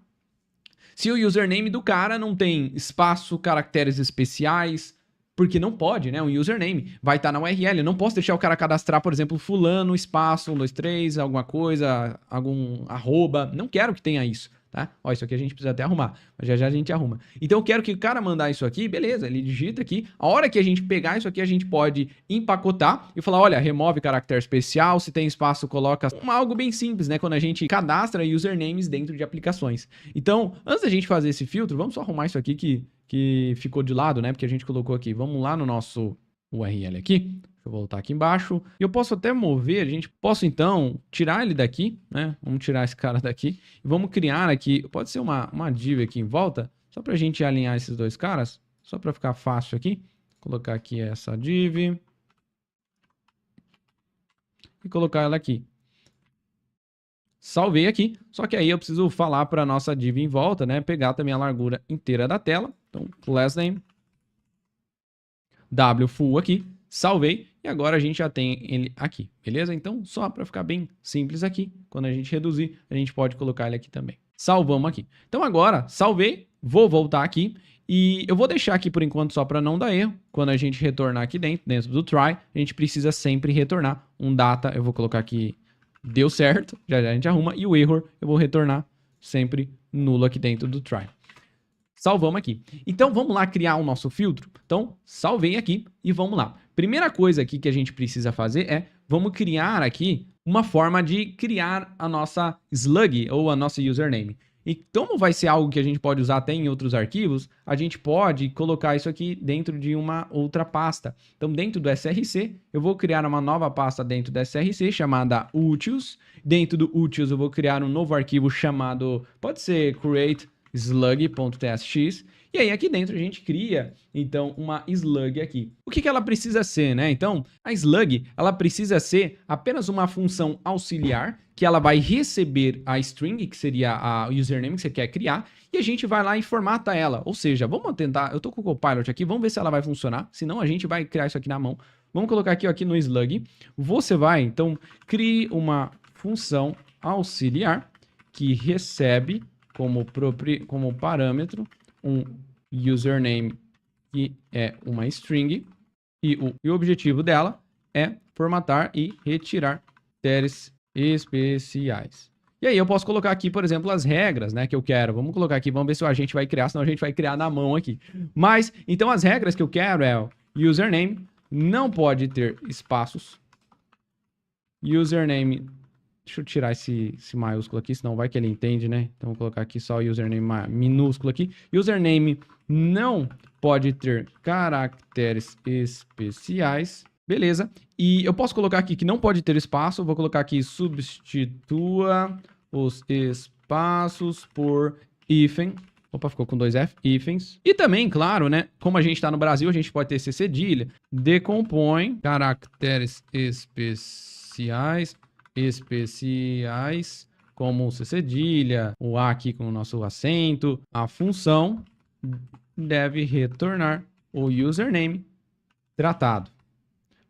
se o username do cara não tem espaço, caracteres especiais, porque não pode, né? Um username vai estar na URL. Eu não posso deixar o cara cadastrar, por exemplo, fulano, espaço, 1, 2, 3, alguma coisa, algum arroba. Não quero que tenha isso, tá? Ó, isso aqui a gente precisa até arrumar, mas já já a gente arruma. Então eu quero que o cara mandar isso aqui, beleza, ele digita aqui. A hora que a gente pegar isso aqui, a gente pode empacotar e falar, olha, remove caractere especial, se tem espaço, coloca algo bem simples, né? Quando a gente cadastra usernames dentro de aplicações. Então, antes da gente fazer esse filtro, vamos só arrumar isso aqui que ficou de lado, né? Porque a gente colocou aqui. Vamos lá no nosso URL aqui. Deixa eu voltar aqui embaixo. E eu posso até mover, posso então tirar ele daqui, né? Vamos tirar esse cara daqui. E vamos criar aqui, pode ser uma div aqui em volta, só pra gente alinhar esses dois caras, só pra ficar fácil aqui. Vou colocar aqui essa div. E colocar ela aqui. Salvei aqui, só que aí eu preciso falar para a nossa div em volta, né? Pegar também a largura inteira da tela. Então, class name, w full aqui, salvei e agora a gente já tem ele aqui, beleza? Então, só para ficar bem simples aqui, quando a gente reduzir, a gente pode colocar ele aqui também. Salvamos aqui. Então agora, salvei, vou voltar aqui e eu vou deixar aqui por enquanto só para não dar erro. Quando a gente retornar aqui dentro do try, a gente precisa sempre retornar um data, eu vou colocar aqui deu certo, já já a gente arruma, e o error eu vou retornar sempre nulo aqui dentro do try. Salvamos aqui. Então vamos lá criar o nosso filtro. Então salvei aqui e vamos lá. Primeira coisa aqui que a gente precisa fazer é, vamos criar aqui uma forma de criar a nossa slug ou a nossa username. E como vai ser algo que a gente pode usar até em outros arquivos, a gente pode colocar isso aqui dentro de uma outra pasta. Então, dentro do src, eu vou criar uma nova pasta dentro do src chamada utils. Dentro do utils, eu vou criar um novo arquivo chamado, pode ser create slug.tsx. E aí aqui dentro a gente cria, então, uma slug aqui. O que ela precisa ser, né? Então, a slug, ela precisa ser apenas uma função auxiliar, que ela vai receber a string, que seria a username que você quer criar, e a gente vai lá e formata ela. Ou seja, vamos tentar, eu tô com o Copilot aqui, vamos ver se ela vai funcionar, senão a gente vai criar isso aqui na mão. Vamos colocar aqui no slug. Você vai, então, crie uma função auxiliar que recebe como parâmetro um username que é uma string e o objetivo dela é formatar e retirar caracteres especiais. E aí eu posso colocar aqui, por exemplo, as regras, né, que eu quero. Vamos colocar aqui, vamos ver se o agente vai criar, senão a gente vai criar na mão aqui. Mas, então as regras que eu quero é o username não pode ter espaços. Username, deixa eu tirar esse maiúsculo aqui, senão vai que ele entende, né? Então vou colocar aqui só o username minúsculo aqui. Username não pode ter caracteres especiais. Beleza. E eu posso colocar aqui que não pode ter espaço. Vou colocar aqui substitua os espaços por hífen. Opa, ficou com 2 F, hífens. E também, claro, né? Como a gente está no Brasil, a gente pode ter C cedilha. Decompõe caracteres especiais, como C cedilha, o A aqui com o nosso acento. A função deve retornar o username tratado.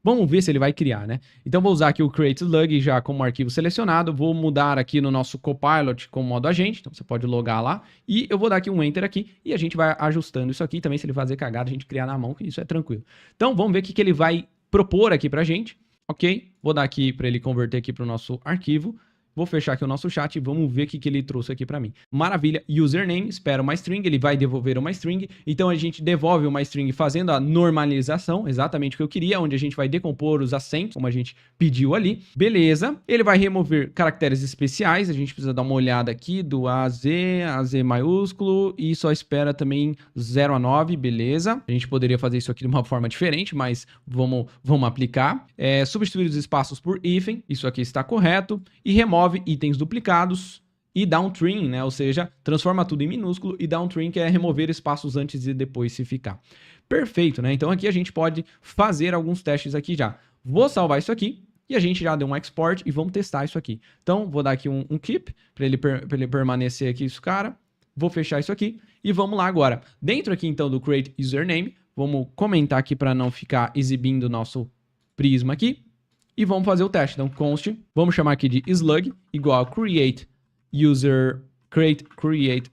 Vamos ver se ele vai criar, né? Então, vou usar aqui o create slug já como arquivo selecionado. Vou mudar aqui no nosso Copilot com modo agente. Então, você pode logar lá. E eu vou dar aqui um enter aqui. E a gente vai ajustando isso aqui. Também, se ele fazer cagada, a gente criar na mão, que isso é tranquilo. Então, vamos ver o que ele vai propor aqui pra gente. Ok? Vou dar aqui para ele converter aqui para o nosso arquivo. Vou fechar aqui o nosso chat e vamos ver o que ele trouxe aqui para mim. Maravilha, username, espera uma string, ele vai devolver uma string. Então a gente devolve uma string fazendo a normalização, exatamente o que eu queria, onde a gente vai decompor os acentos, como a gente pediu ali. Beleza, ele vai remover caracteres especiais, a gente precisa dar uma olhada aqui do a Z maiúsculo e só espera também 0 a 9, beleza. A gente poderia fazer isso aqui de uma forma diferente, mas vamos aplicar. Substituir os espaços por hífen, isso aqui está correto. E remove itens duplicados e downtrim, né? Ou seja, transforma tudo em minúsculo e downtrim, que é remover espaços antes e depois se ficar. Perfeito, né? Então aqui a gente pode fazer alguns testes aqui já. Vou salvar isso aqui e a gente já deu um export e vamos testar isso aqui. Então vou dar aqui um keep para ele permanecer aqui, isso, cara. Vou fechar isso aqui e vamos lá agora. Dentro aqui então do create username, vamos comentar aqui para não ficar exibindo o nosso Prisma aqui. E vamos fazer o teste. Então const, vamos chamar aqui de slug igual a create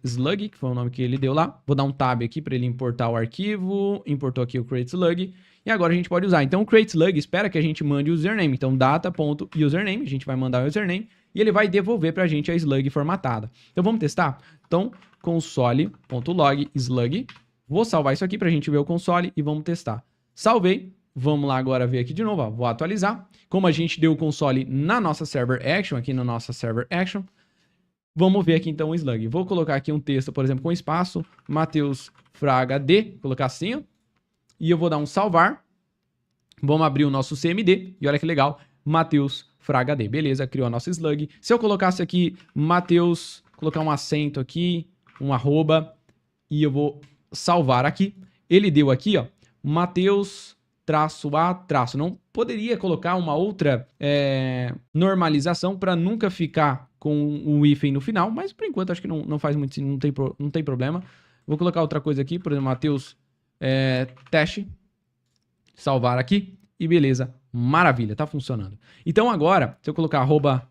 slug, que foi o nome que ele deu lá. Vou dar um tab aqui para ele importar o arquivo. Importou aqui o create slug. E agora a gente pode usar. Então o create slug espera que a gente mande o username. Então data.username, a gente vai mandar o username e ele vai devolver para a gente a slug formatada. Então vamos testar? Então console.log slug. Vou salvar isso aqui para a gente ver o console e vamos testar. Salvei. Vamos lá agora ver aqui de novo, ó. Vou atualizar. Como a gente deu o console na nossa server action, aqui na nossa server action, vamos ver aqui então o slug. Vou colocar aqui um texto, por exemplo, com espaço, Matheus Fraga D, colocar assim, ó, e eu vou dar um salvar. Vamos abrir o nosso CMD, e olha que legal, Matheus Fraga D, beleza, criou a nossa slug. Se eu colocasse aqui Matheus, colocar um acento aqui, um arroba, e eu vou salvar aqui, ele deu aqui, ó, Matheus -a-. Não poderia colocar uma outra normalização para nunca ficar com um hífen no final, mas por enquanto acho que não faz muito sentido, não tem problema. Vou colocar outra coisa aqui, por exemplo, Matheus teste, salvar aqui e beleza, maravilha, tá funcionando. Então agora, se eu colocar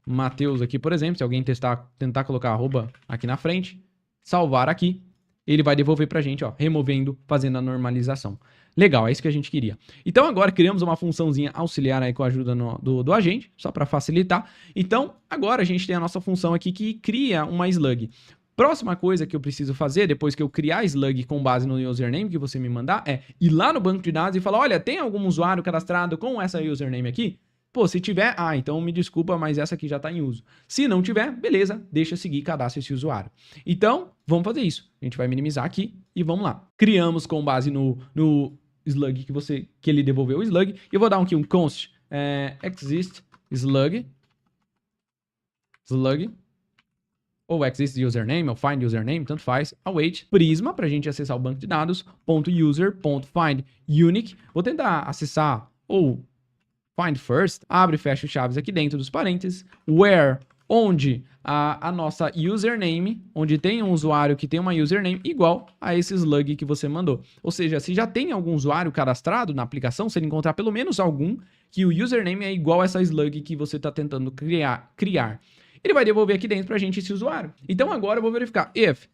@Matheus aqui, por exemplo, se alguém tentar colocar arroba aqui na frente, salvar aqui, ele vai devolver pra gente, ó, removendo, fazendo a normalização. Legal, é isso que a gente queria. Então agora criamos uma funçãozinha auxiliar aí com a ajuda do agente, só para facilitar. Então agora a gente tem a nossa função aqui que cria uma slug. Próxima coisa que eu preciso fazer, depois que eu criar a slug com base no username que você me mandar, é ir lá no banco de dados e falar, olha, tem algum usuário cadastrado com essa username aqui? Pô, se tiver, então me desculpa, mas essa aqui já está em uso. Se não tiver, beleza, deixa seguir, cadastra esse usuário. Então, vamos fazer isso. A gente vai minimizar aqui e vamos lá. Criamos com base no slug que ele devolveu o slug. E eu vou dar aqui um const exist slug ou exist username ou find username, tanto faz, await prisma para a gente acessar o banco de dados, .user.find unique. Vou tentar acessar ou find first, abre e fecha chaves aqui dentro dos parênteses, where, onde a nossa username, onde tem um usuário que tem uma username igual a esse slug que você mandou. Ou seja, se já tem algum usuário cadastrado na aplicação, se ele encontrar pelo menos algum que o username é igual a essa slug que você está tentando criar, ele vai devolver aqui dentro para a gente esse usuário. Então agora eu vou verificar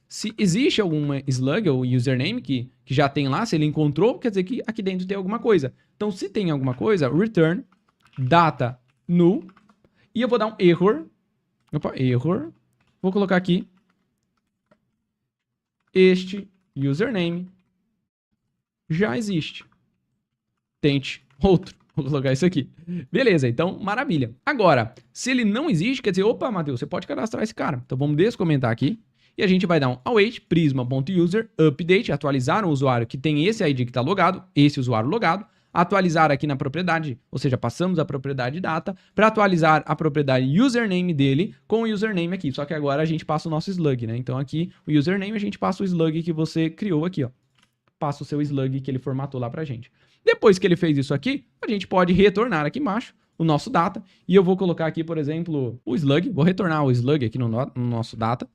se existe alguma slug ou username que já tem lá, se ele encontrou, quer dizer que aqui dentro tem alguma coisa. Então se tem alguma coisa, return data null, e eu vou dar um error. Error. Vou colocar aqui este username já existe. Tente outro. Vou colocar isso aqui. Beleza, então, maravilha. Agora, se ele não existe, quer dizer, opa, Matheus, você pode cadastrar esse cara. Então, vamos descomentar aqui. E a gente vai dar um await prisma.user update, atualizar um usuário que tem esse ID que está logado, esse usuário logado. Atualizar aqui na propriedade, ou seja, passamos a propriedade data para atualizar a propriedade username dele com o username aqui. Só que agora a gente passa o nosso slug, né? Então aqui o username a gente passa o slug que você criou aqui, ó. Passa o seu slug que ele formatou lá pra gente. Depois que ele fez isso aqui, a gente pode retornar aqui embaixo o nosso data. E eu vou colocar aqui, por exemplo, o slug. Vou retornar o slug aqui no nosso data.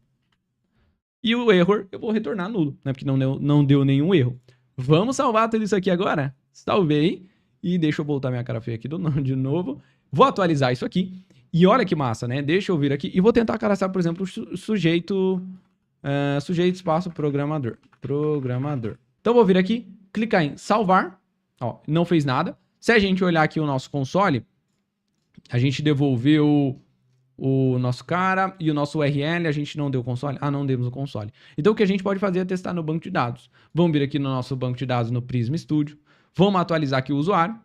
E o error eu vou retornar nulo, né? Porque não deu nenhum erro. Vamos salvar tudo isso aqui agora? Salvei. E deixa eu voltar minha cara feia aqui de novo. Vou atualizar isso aqui. E olha que massa, né? Deixa eu vir aqui e vou tentar cadastrar, por exemplo, o sujeito espaço programador. Então vou vir aqui, clicar em salvar. Ó, não fez nada. Se a gente olhar aqui o nosso console, a gente devolveu o nosso cara e o nosso URL, a gente não deu o console? Ah, não demos o console. Então o que a gente pode fazer é testar no banco de dados. Vamos vir aqui no nosso banco de dados no Prisma Studio. Vamos atualizar aqui o usuário.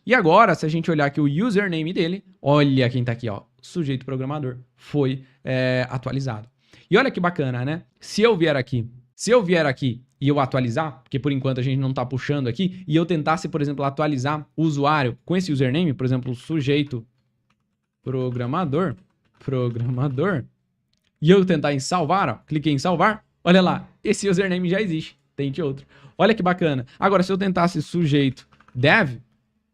E agora, se a gente olhar aqui o username dele, olha quem tá aqui, ó, sujeito programador, foi atualizado. E olha que bacana, né? Se eu vier aqui e eu atualizar, porque por enquanto a gente não tá puxando aqui, e eu tentasse, por exemplo, atualizar o usuário com esse username, por exemplo, sujeito programador, e eu tentar em salvar, ó, cliquei em salvar, olha lá, esse username já existe. tente outro. Olha que bacana. Agora, se eu tentasse sujeito dev,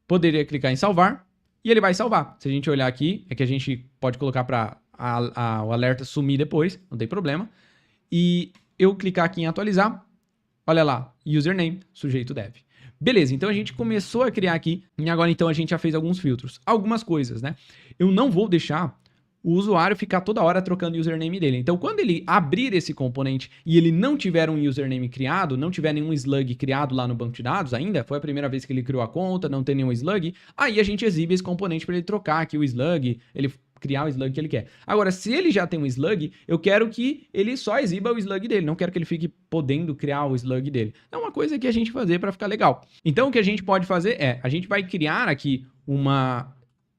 poderia clicar em salvar e ele vai salvar. Se a gente olhar aqui, é que a gente pode colocar para o alerta sumir depois, não tem problema. E eu clicar aqui em atualizar, olha lá, username, sujeito dev. Beleza, então a gente começou a criar aqui, e agora então a gente já fez alguns filtros. Algumas coisas, né? Eu não vou deixar o usuário ficar toda hora trocando o username dele. Então, quando ele abrir esse componente e ele não tiver um username criado, não tiver nenhum slug criado lá no banco de dados ainda, foi a primeira vez que ele criou a conta, não tem nenhum slug, aí a gente exibe esse componente para ele trocar aqui o slug, ele criar o slug que ele quer. Agora, se ele já tem um slug, eu quero que ele só exiba o slug dele, não quero que ele fique podendo criar o slug dele. É uma coisa que a gente fazer para ficar legal. Então, o que a gente pode fazer é, a gente vai criar aqui uma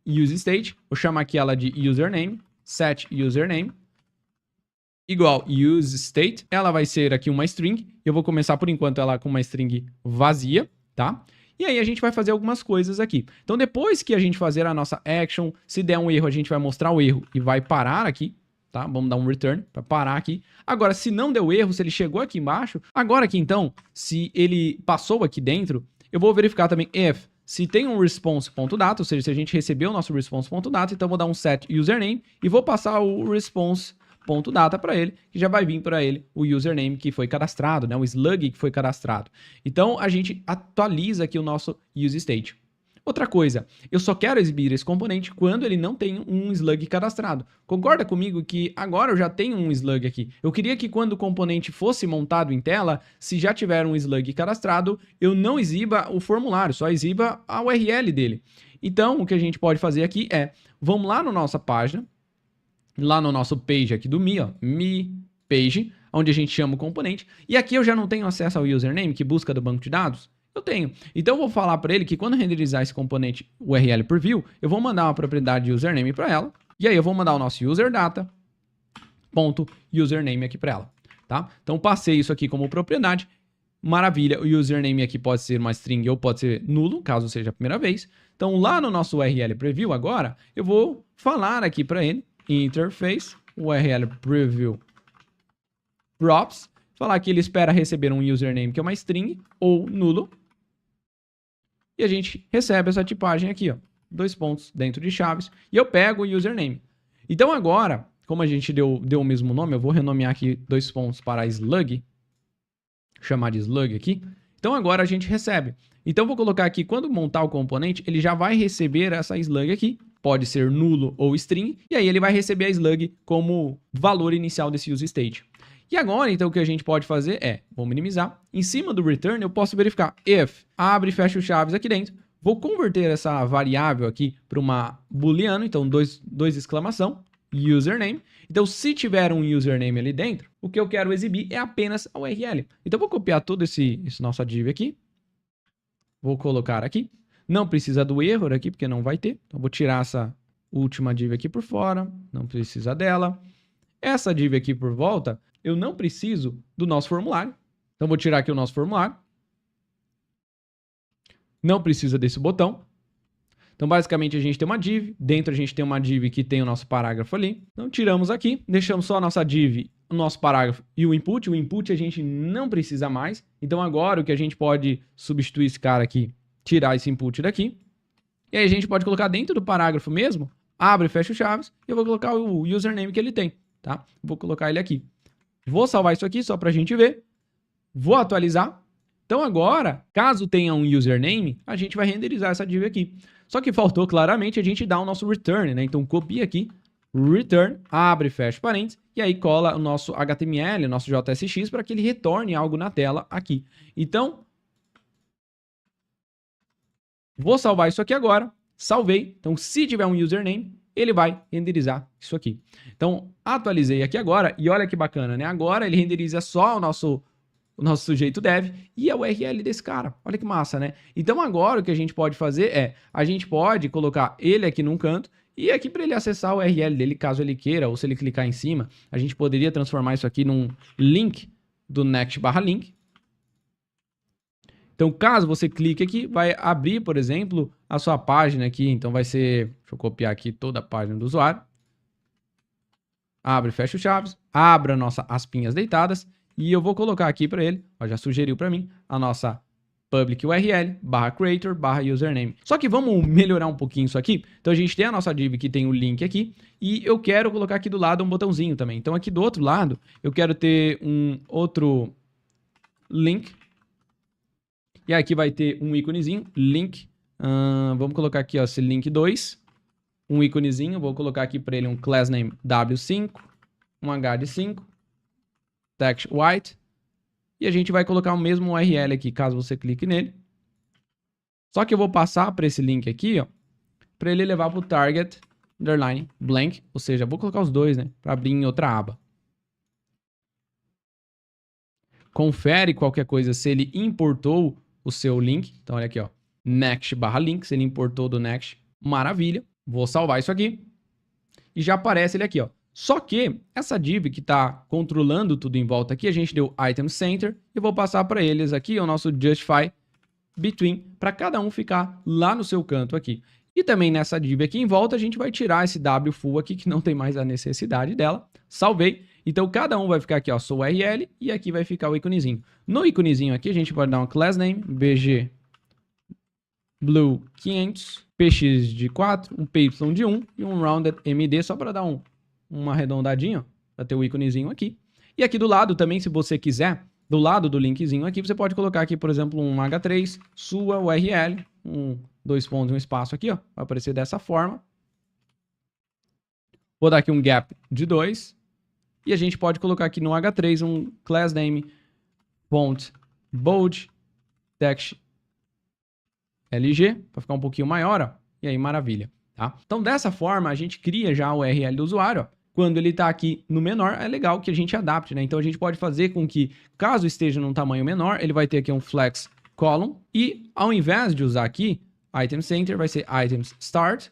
useState, vou chamar aqui ela de username, set username, igual useState, ela vai ser aqui uma string, eu vou começar por enquanto ela com uma string vazia, tá? E aí a gente vai fazer algumas coisas aqui. Então depois que a gente fazer a nossa action, se der um erro a gente vai mostrar o erro e vai parar aqui, tá? Vamos dar um return para parar aqui. Agora se não deu erro, se ele chegou aqui embaixo, agora aqui então, se ele passou aqui dentro, eu vou verificar também if se tem um response.data, ou seja, se a gente recebeu o nosso response.data, então eu vou dar um set username e vou passar o response.data para ele, que já vai vir para ele o username que foi cadastrado, né? O slug que foi cadastrado. Então, a gente atualiza aqui o nosso useState. Outra coisa, eu só quero exibir esse componente quando ele não tem um slug cadastrado. Concorda comigo que agora eu já tenho um slug aqui? Eu queria que quando o componente fosse montado em tela, se já tiver um slug cadastrado, eu não exiba o formulário, só exiba a URL dele. Então, o que a gente pode fazer aqui é, vamos lá na nossa página, lá no nosso page aqui do Me, ó, Me Page, onde a gente chama o componente, e aqui eu já não tenho acesso ao username que busca do banco de dados. Eu tenho. Então eu vou falar para ele que quando renderizar esse componente URL por view, eu vou mandar uma propriedade de username para ela. E aí eu vou mandar o nosso userdata.username aqui para ela, tá? Então passei isso aqui como propriedade. Maravilha, o username aqui pode ser uma string ou pode ser nulo, caso seja a primeira vez. Então lá no nosso URL preview agora, eu vou falar aqui para ele, interface, URL preview props, falar que ele espera receber um username que é uma string ou nulo. E a gente recebe essa tipagem aqui, ó, 2 pontos dentro de chaves, e eu pego o username. Então agora, como a gente deu o mesmo nome, eu vou renomear aqui 2 pontos para slug, chamar de slug aqui. Então agora a gente recebe. Então vou colocar aqui, quando montar o componente, ele já vai receber essa slug aqui, pode ser nulo ou string, e aí ele vai receber a slug como valor inicial desse useState. E agora, então, o que a gente pode fazer é, vou minimizar, em cima do return eu posso verificar if, abre e fecha os chaves aqui dentro, vou converter essa variável aqui para uma booleano, então dois exclamação, username. Então, se tiver um username ali dentro, o que eu quero exibir é apenas a URL. Então, eu vou copiar todo esse nosso div aqui, vou colocar aqui, não precisa do error aqui, porque não vai ter, então vou tirar essa última div aqui por fora, não precisa dela. Essa div aqui por volta, eu não preciso do nosso formulário. Então, vou tirar aqui o nosso formulário. Não precisa desse botão. Então, basicamente, a gente tem uma div. Dentro, a gente tem uma div que tem o nosso parágrafo ali. Então, tiramos aqui. Deixamos só a nossa div, o nosso parágrafo e o input. O input a gente não precisa mais. Então, agora, o que a gente pode substituir esse cara aqui, tirar esse input daqui. E aí, a gente pode colocar dentro do parágrafo mesmo. Abre e fecha os chaves. E eu vou colocar o username que ele tem, tá? Vou colocar ele aqui. Vou salvar isso aqui só para a gente ver. Vou atualizar. Então agora, caso tenha um username, a gente vai renderizar essa div aqui. Só que faltou claramente a gente dar o nosso return, né? Então copia aqui, return, abre e fecha parênteses, e aí cola o nosso HTML, o nosso JSX, para que ele retorne algo na tela aqui. Então, vou salvar isso aqui agora. Salvei. Então se tiver um username, ele vai renderizar isso aqui. Então, atualizei aqui agora, e olha que bacana, né? Agora ele renderiza só o nosso sujeito dev e a URL desse cara. Olha que massa, né? Então, agora o que a gente pode fazer é, a gente pode colocar ele aqui num canto, e aqui para ele acessar a URL dele, caso ele queira, ou se ele clicar em cima, a gente poderia transformar isso aqui num link do next/link. Então, caso você clique aqui, vai abrir, por exemplo, a sua página aqui. Então, vai ser... Deixa eu copiar aqui toda a página do usuário. Abre e fecha os chaves. Abra nossas aspinhas deitadas. E eu vou colocar aqui para ele, ó, já sugeriu para mim, a nossa public URL, /creator, /username. Só que vamos melhorar um pouquinho isso aqui. Então a gente tem a nossa div que tem o link aqui, e eu quero colocar aqui do lado um botãozinho também. Então aqui do outro lado, eu quero ter um outro link, e aqui vai ter um íconezinho, link, vamos colocar aqui, ó, esse link 2, um íconezinho, vou colocar aqui para ele um class name W5, um H de 5, text white, e a gente vai colocar o mesmo URL aqui, caso você clique nele. Só que eu vou passar para esse link aqui, ó, para ele levar para o target underline blank, ou seja, vou colocar os dois, né, para abrir em outra aba. Confere qualquer coisa se ele importou o seu link. Então, olha aqui, ó, next/link, se ele importou do next, maravilha. Vou salvar isso aqui e já aparece ele aqui, ó. Só que essa div que está controlando tudo em volta aqui, a gente deu item center e vou passar para eles aqui o nosso justify between, para cada um ficar lá no seu canto aqui. E também nessa div aqui em volta, a gente vai tirar esse w full aqui, que não tem mais a necessidade dela. Salvei. Então, cada um vai ficar aqui, ó, sua URL, e aqui vai ficar o íconezinho. No íconezinho aqui, a gente pode dar um class name, bg blue 500, px de 4, um py de 1 e um rounded md, só para dar uma arredondadinha, para ter o íconezinho aqui. E aqui do lado também, se você quiser, do lado do linkzinho aqui, você pode colocar aqui, por exemplo, um H3, sua URL, dois pontos e um espaço aqui, ó, vai aparecer dessa forma. Vou dar aqui um gap de 2. E a gente pode colocar aqui no H3 um class name, font, bold, text, LG, para ficar um pouquinho maior, ó. E aí, maravilha, tá? Então, dessa forma, a gente cria já o URL do usuário, ó. Quando ele está aqui no menor, é legal que a gente adapte, né? Então, a gente pode fazer com que, caso esteja num tamanho menor, ele vai ter aqui um flex column. E, ao invés de usar aqui, item center, vai ser items start.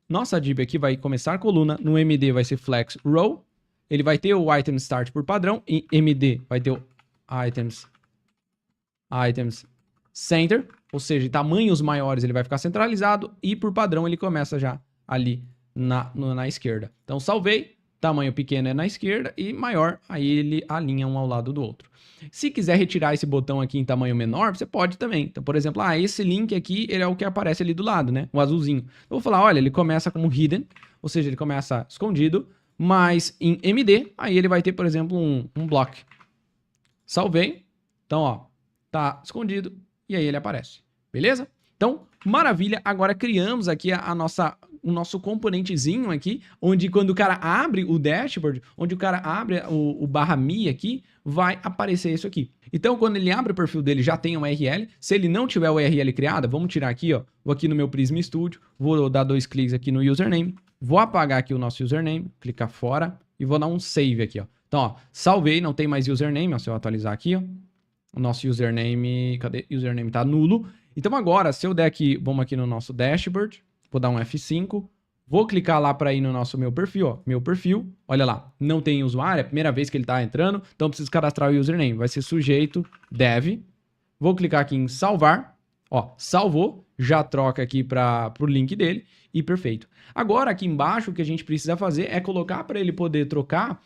Nossa div aqui vai começar coluna, no MD vai ser flex row. Ele vai ter o item start por padrão, em MD vai ter o items center, ou seja, em tamanhos maiores ele vai ficar centralizado e por padrão ele começa já ali na esquerda. Então salvei, tamanho pequeno é na esquerda e maior, aí ele alinha um ao lado do outro. Se quiser retirar esse botão aqui em tamanho menor, você pode também. Então, por exemplo, esse link aqui ele é o que aparece ali do lado, né? O azulzinho. Eu vou falar, olha, ele começa como hidden, ou seja, ele começa escondido, mas em MD, aí ele vai ter, por exemplo, um block. Salvei. Então, ó, tá escondido e aí ele aparece. Beleza? Então, maravilha. Agora criamos aqui o nosso componentezinho aqui, onde quando o cara abre o dashboard, onde o cara abre o /me aqui, vai aparecer isso aqui. Então, quando ele abre o perfil dele, já tem uma URL. Se ele não tiver a URL criada, vamos tirar aqui, ó. Vou aqui no meu Prisma Studio, vou dar 2 cliques aqui no username. Vou apagar aqui o nosso username, clicar fora e vou dar um save aqui, ó. Então, ó, salvei, não tem mais username, ó, se eu atualizar aqui, ó. O nosso username, cadê? Username tá nulo. Então agora, se eu der aqui, vamos aqui no nosso dashboard, vou dar um F5, vou clicar lá para ir no meu perfil, ó. Meu perfil, olha lá, não tem usuário, é a primeira vez que ele tá entrando, então preciso cadastrar o username. Vai ser sujeito dev. Vou clicar aqui em salvar, ó, salvou, já troca aqui para o link dele e perfeito. Agora aqui embaixo o que a gente precisa fazer é colocar para ele poder trocar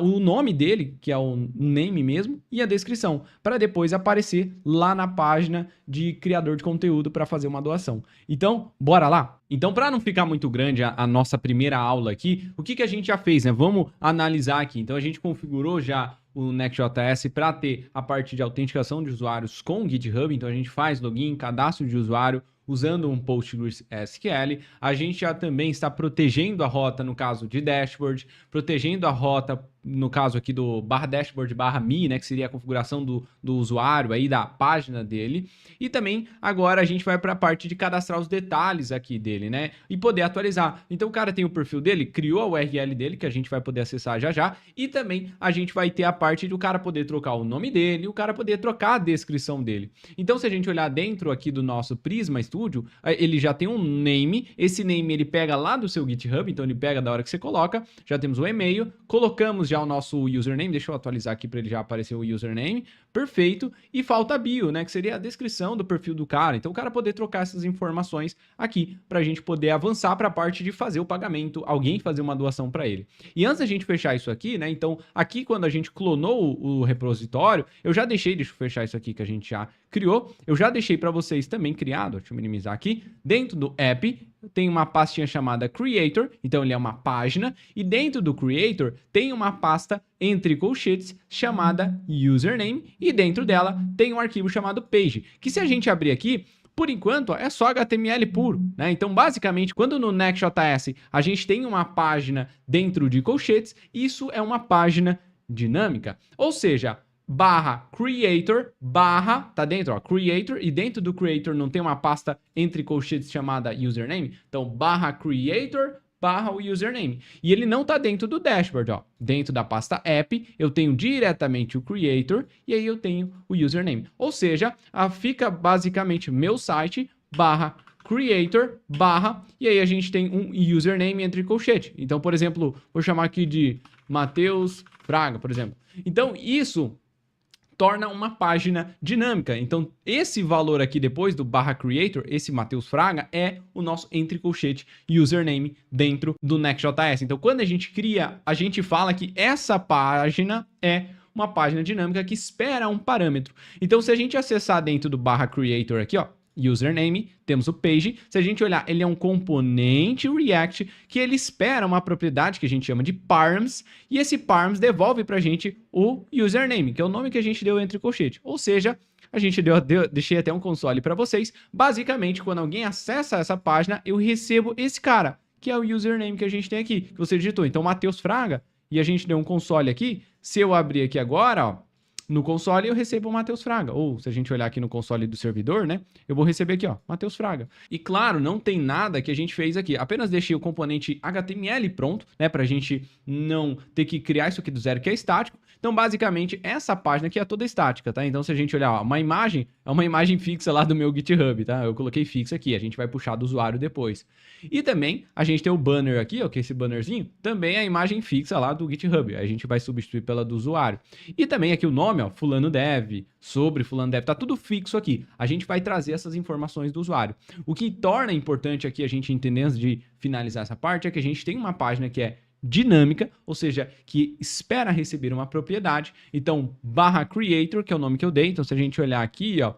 o nome dele, que é o name mesmo, e a descrição, para depois aparecer lá na página de criador de conteúdo para fazer uma doação. Então, bora lá? Então, para não ficar muito grande a nossa primeira aula aqui, o que a gente já fez, né? Vamos analisar aqui. Então, a gente configurou já o Next.js para ter a parte de autenticação de usuários com o GitHub. Então, a gente faz login, cadastro de usuário, usando um PostgreSQL. A gente já também está protegendo a rota no caso de dashboard, protegendo a rota no caso aqui do /dashboard /me, né, que seria a configuração do usuário aí, da página dele. E também agora a gente vai para a parte de cadastrar os detalhes aqui dele, né, e poder atualizar. Então o cara tem o perfil dele, criou a URL dele, que a gente vai poder acessar já já, e também a gente vai ter a parte do cara poder trocar o nome dele, o cara poder trocar a descrição dele. Então se a gente olhar dentro aqui do nosso Prisma Studio, ele já tem um name, esse name ele pega lá do seu GitHub, então ele pega da hora que você coloca, já temos o e-mail, colocamos já o nosso username, deixa eu atualizar aqui para ele já aparecer o username, perfeito, e falta a bio, né, que seria a descrição do perfil do cara, então o cara poder trocar essas informações aqui para a gente poder avançar para a parte de fazer o pagamento, alguém fazer uma doação para ele. E antes da gente fechar isso aqui, né, então aqui quando a gente clonou o repositório, eu já deixei, deixa eu fechar isso aqui que a gente já criou, eu já deixei para vocês também criado, deixa eu minimizar aqui, dentro do app tem uma pastinha chamada Creator, então ele é uma página, e dentro do Creator tem uma pasta entre colchetes chamada Username, e dentro dela tem um arquivo chamado Page, que se a gente abrir aqui, por enquanto, é só HTML puro, né? Então, basicamente, quando no Next.js a gente tem uma página dentro de colchetes, isso é uma página dinâmica. Ou seja, /creator, tá dentro, ó, creator, e dentro do creator não tem uma pasta entre colchetes chamada username, então /creator, o username. E ele não tá dentro do dashboard, ó. Dentro da pasta app, eu tenho diretamente o creator e aí eu tenho o username. Ou seja, fica basicamente meu site /creator, e aí a gente tem um username entre colchete. Então, por exemplo, vou chamar aqui de Matheus Fraga, por exemplo. Então, isso torna uma página dinâmica. Então, esse valor aqui depois do /creator, esse Matheus Fraga, é o nosso entre colchete username dentro do Next.js. Então, quando a gente cria, a gente fala que essa página é uma página dinâmica que espera um parâmetro. Então, se a gente acessar dentro do /creator aqui, ó, username, temos o page. Se a gente olhar, ele é um componente React que ele espera uma propriedade que a gente chama de params, e esse params devolve para a gente o username, que é o nome que a gente deu entre colchete. Ou seja, a gente deixei até um console para vocês. Basicamente, quando alguém acessa essa página, eu recebo esse cara, que é o username que a gente tem aqui, que você digitou. Então, Matheus Fraga, e a gente deu um console aqui. Se eu abrir aqui agora, ó, no console eu recebo o Matheus Fraga, ou se a gente olhar aqui no console do servidor, né, eu vou receber aqui, ó, Matheus Fraga. E claro, não tem nada que a gente fez aqui, apenas deixei o componente HTML pronto, né, pra gente não ter que criar isso aqui do zero, que é estático. Então, basicamente, essa página aqui é toda estática, tá? Então, se a gente olhar, ó, uma imagem, é uma imagem fixa lá do meu GitHub, tá? Eu coloquei fixa aqui, a gente vai puxar do usuário depois. E também, a gente tem o banner aqui, ó, que é esse bannerzinho, também é a imagem fixa lá do GitHub, a gente vai substituir pela do usuário. E também aqui o nome, ó, fulano dev, sobre fulano dev, tá tudo fixo aqui. A gente vai trazer essas informações do usuário. O que torna importante aqui a gente entender antes de finalizar essa parte é que a gente tem uma página que é dinâmica, ou seja, que espera receber uma propriedade. Então, /creator, que é o nome que eu dei. Então, se a gente olhar aqui, ó,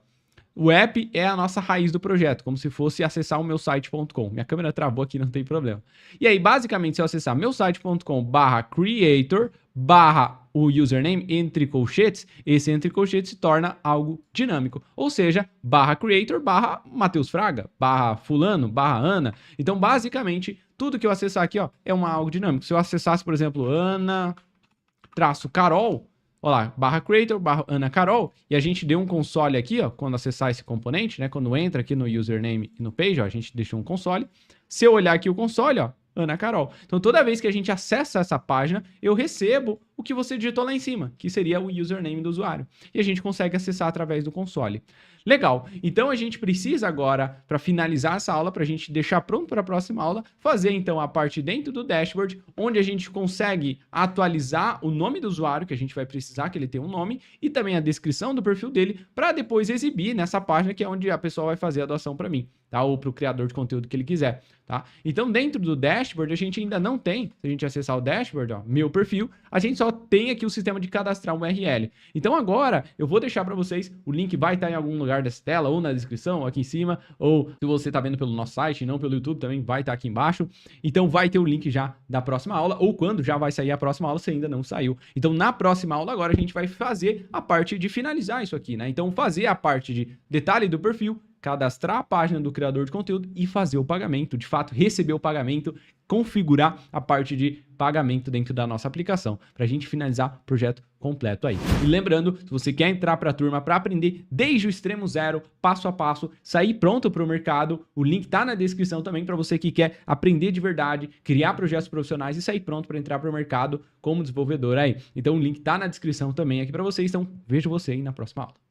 o app é a nossa raiz do projeto, como se fosse acessar o meu site.com. Minha câmera travou aqui, não tem problema. E aí, basicamente, se eu acessar meu site.com /creator o username entre colchetes, esse entre colchetes se torna algo dinâmico. Ou seja, /creator Matheus Fraga, fulano, /Ana. Então, basicamente, tudo que eu acessar aqui, ó, é algo dinâmico. Se eu acessasse, por exemplo, Ana-Carol, olha lá, /creator, Ana Carol, e a gente deu um console aqui, ó, quando acessar esse componente, né, quando entra aqui no username e no page, ó, a gente deixou um console. Se eu olhar aqui o console, ó, Ana Carol. Então, toda vez que a gente acessa essa página, eu recebo o que você digitou lá em cima, que seria o username do usuário. E a gente consegue acessar através do console. Legal. Então, a gente precisa agora, para finalizar essa aula, para a gente deixar pronto para a próxima aula, fazer, então, a parte dentro do dashboard, onde a gente consegue atualizar o nome do usuário, que a gente vai precisar que ele tenha um nome, e também a descrição do perfil dele, para depois exibir nessa página, que é onde a pessoa vai fazer a doação para mim, tá? Ou para o criador de conteúdo que ele quiser, tá? Então, dentro do dashboard, a gente ainda não tem, se a gente acessar o dashboard, ó, meu perfil, a gente só tem aqui o sistema de cadastrar um URL. Então, agora, eu vou deixar para vocês, o link vai estar em algum lugar dessa tela, ou na descrição, ou aqui em cima, ou se você está vendo pelo nosso site, não pelo YouTube, também vai estar aqui embaixo. Então, vai ter o link já da próxima aula, ou quando já vai sair a próxima aula, se ainda não saiu. Então, na próxima aula, agora, a gente vai fazer a parte de finalizar isso aqui, né? Então, fazer a parte de detalhe do perfil, cadastrar a página do criador de conteúdo e fazer o pagamento, de fato, receber o pagamento, configurar a parte de pagamento dentro da nossa aplicação, para a gente finalizar o projeto completo aí. E lembrando, se você quer entrar para a turma para aprender desde o extremo zero, passo a passo, sair pronto para o mercado, o link tá na descrição também para você que quer aprender de verdade, criar projetos profissionais e sair pronto para entrar para o mercado como desenvolvedor aí. Então o link tá na descrição também aqui para vocês, então vejo você aí na próxima aula.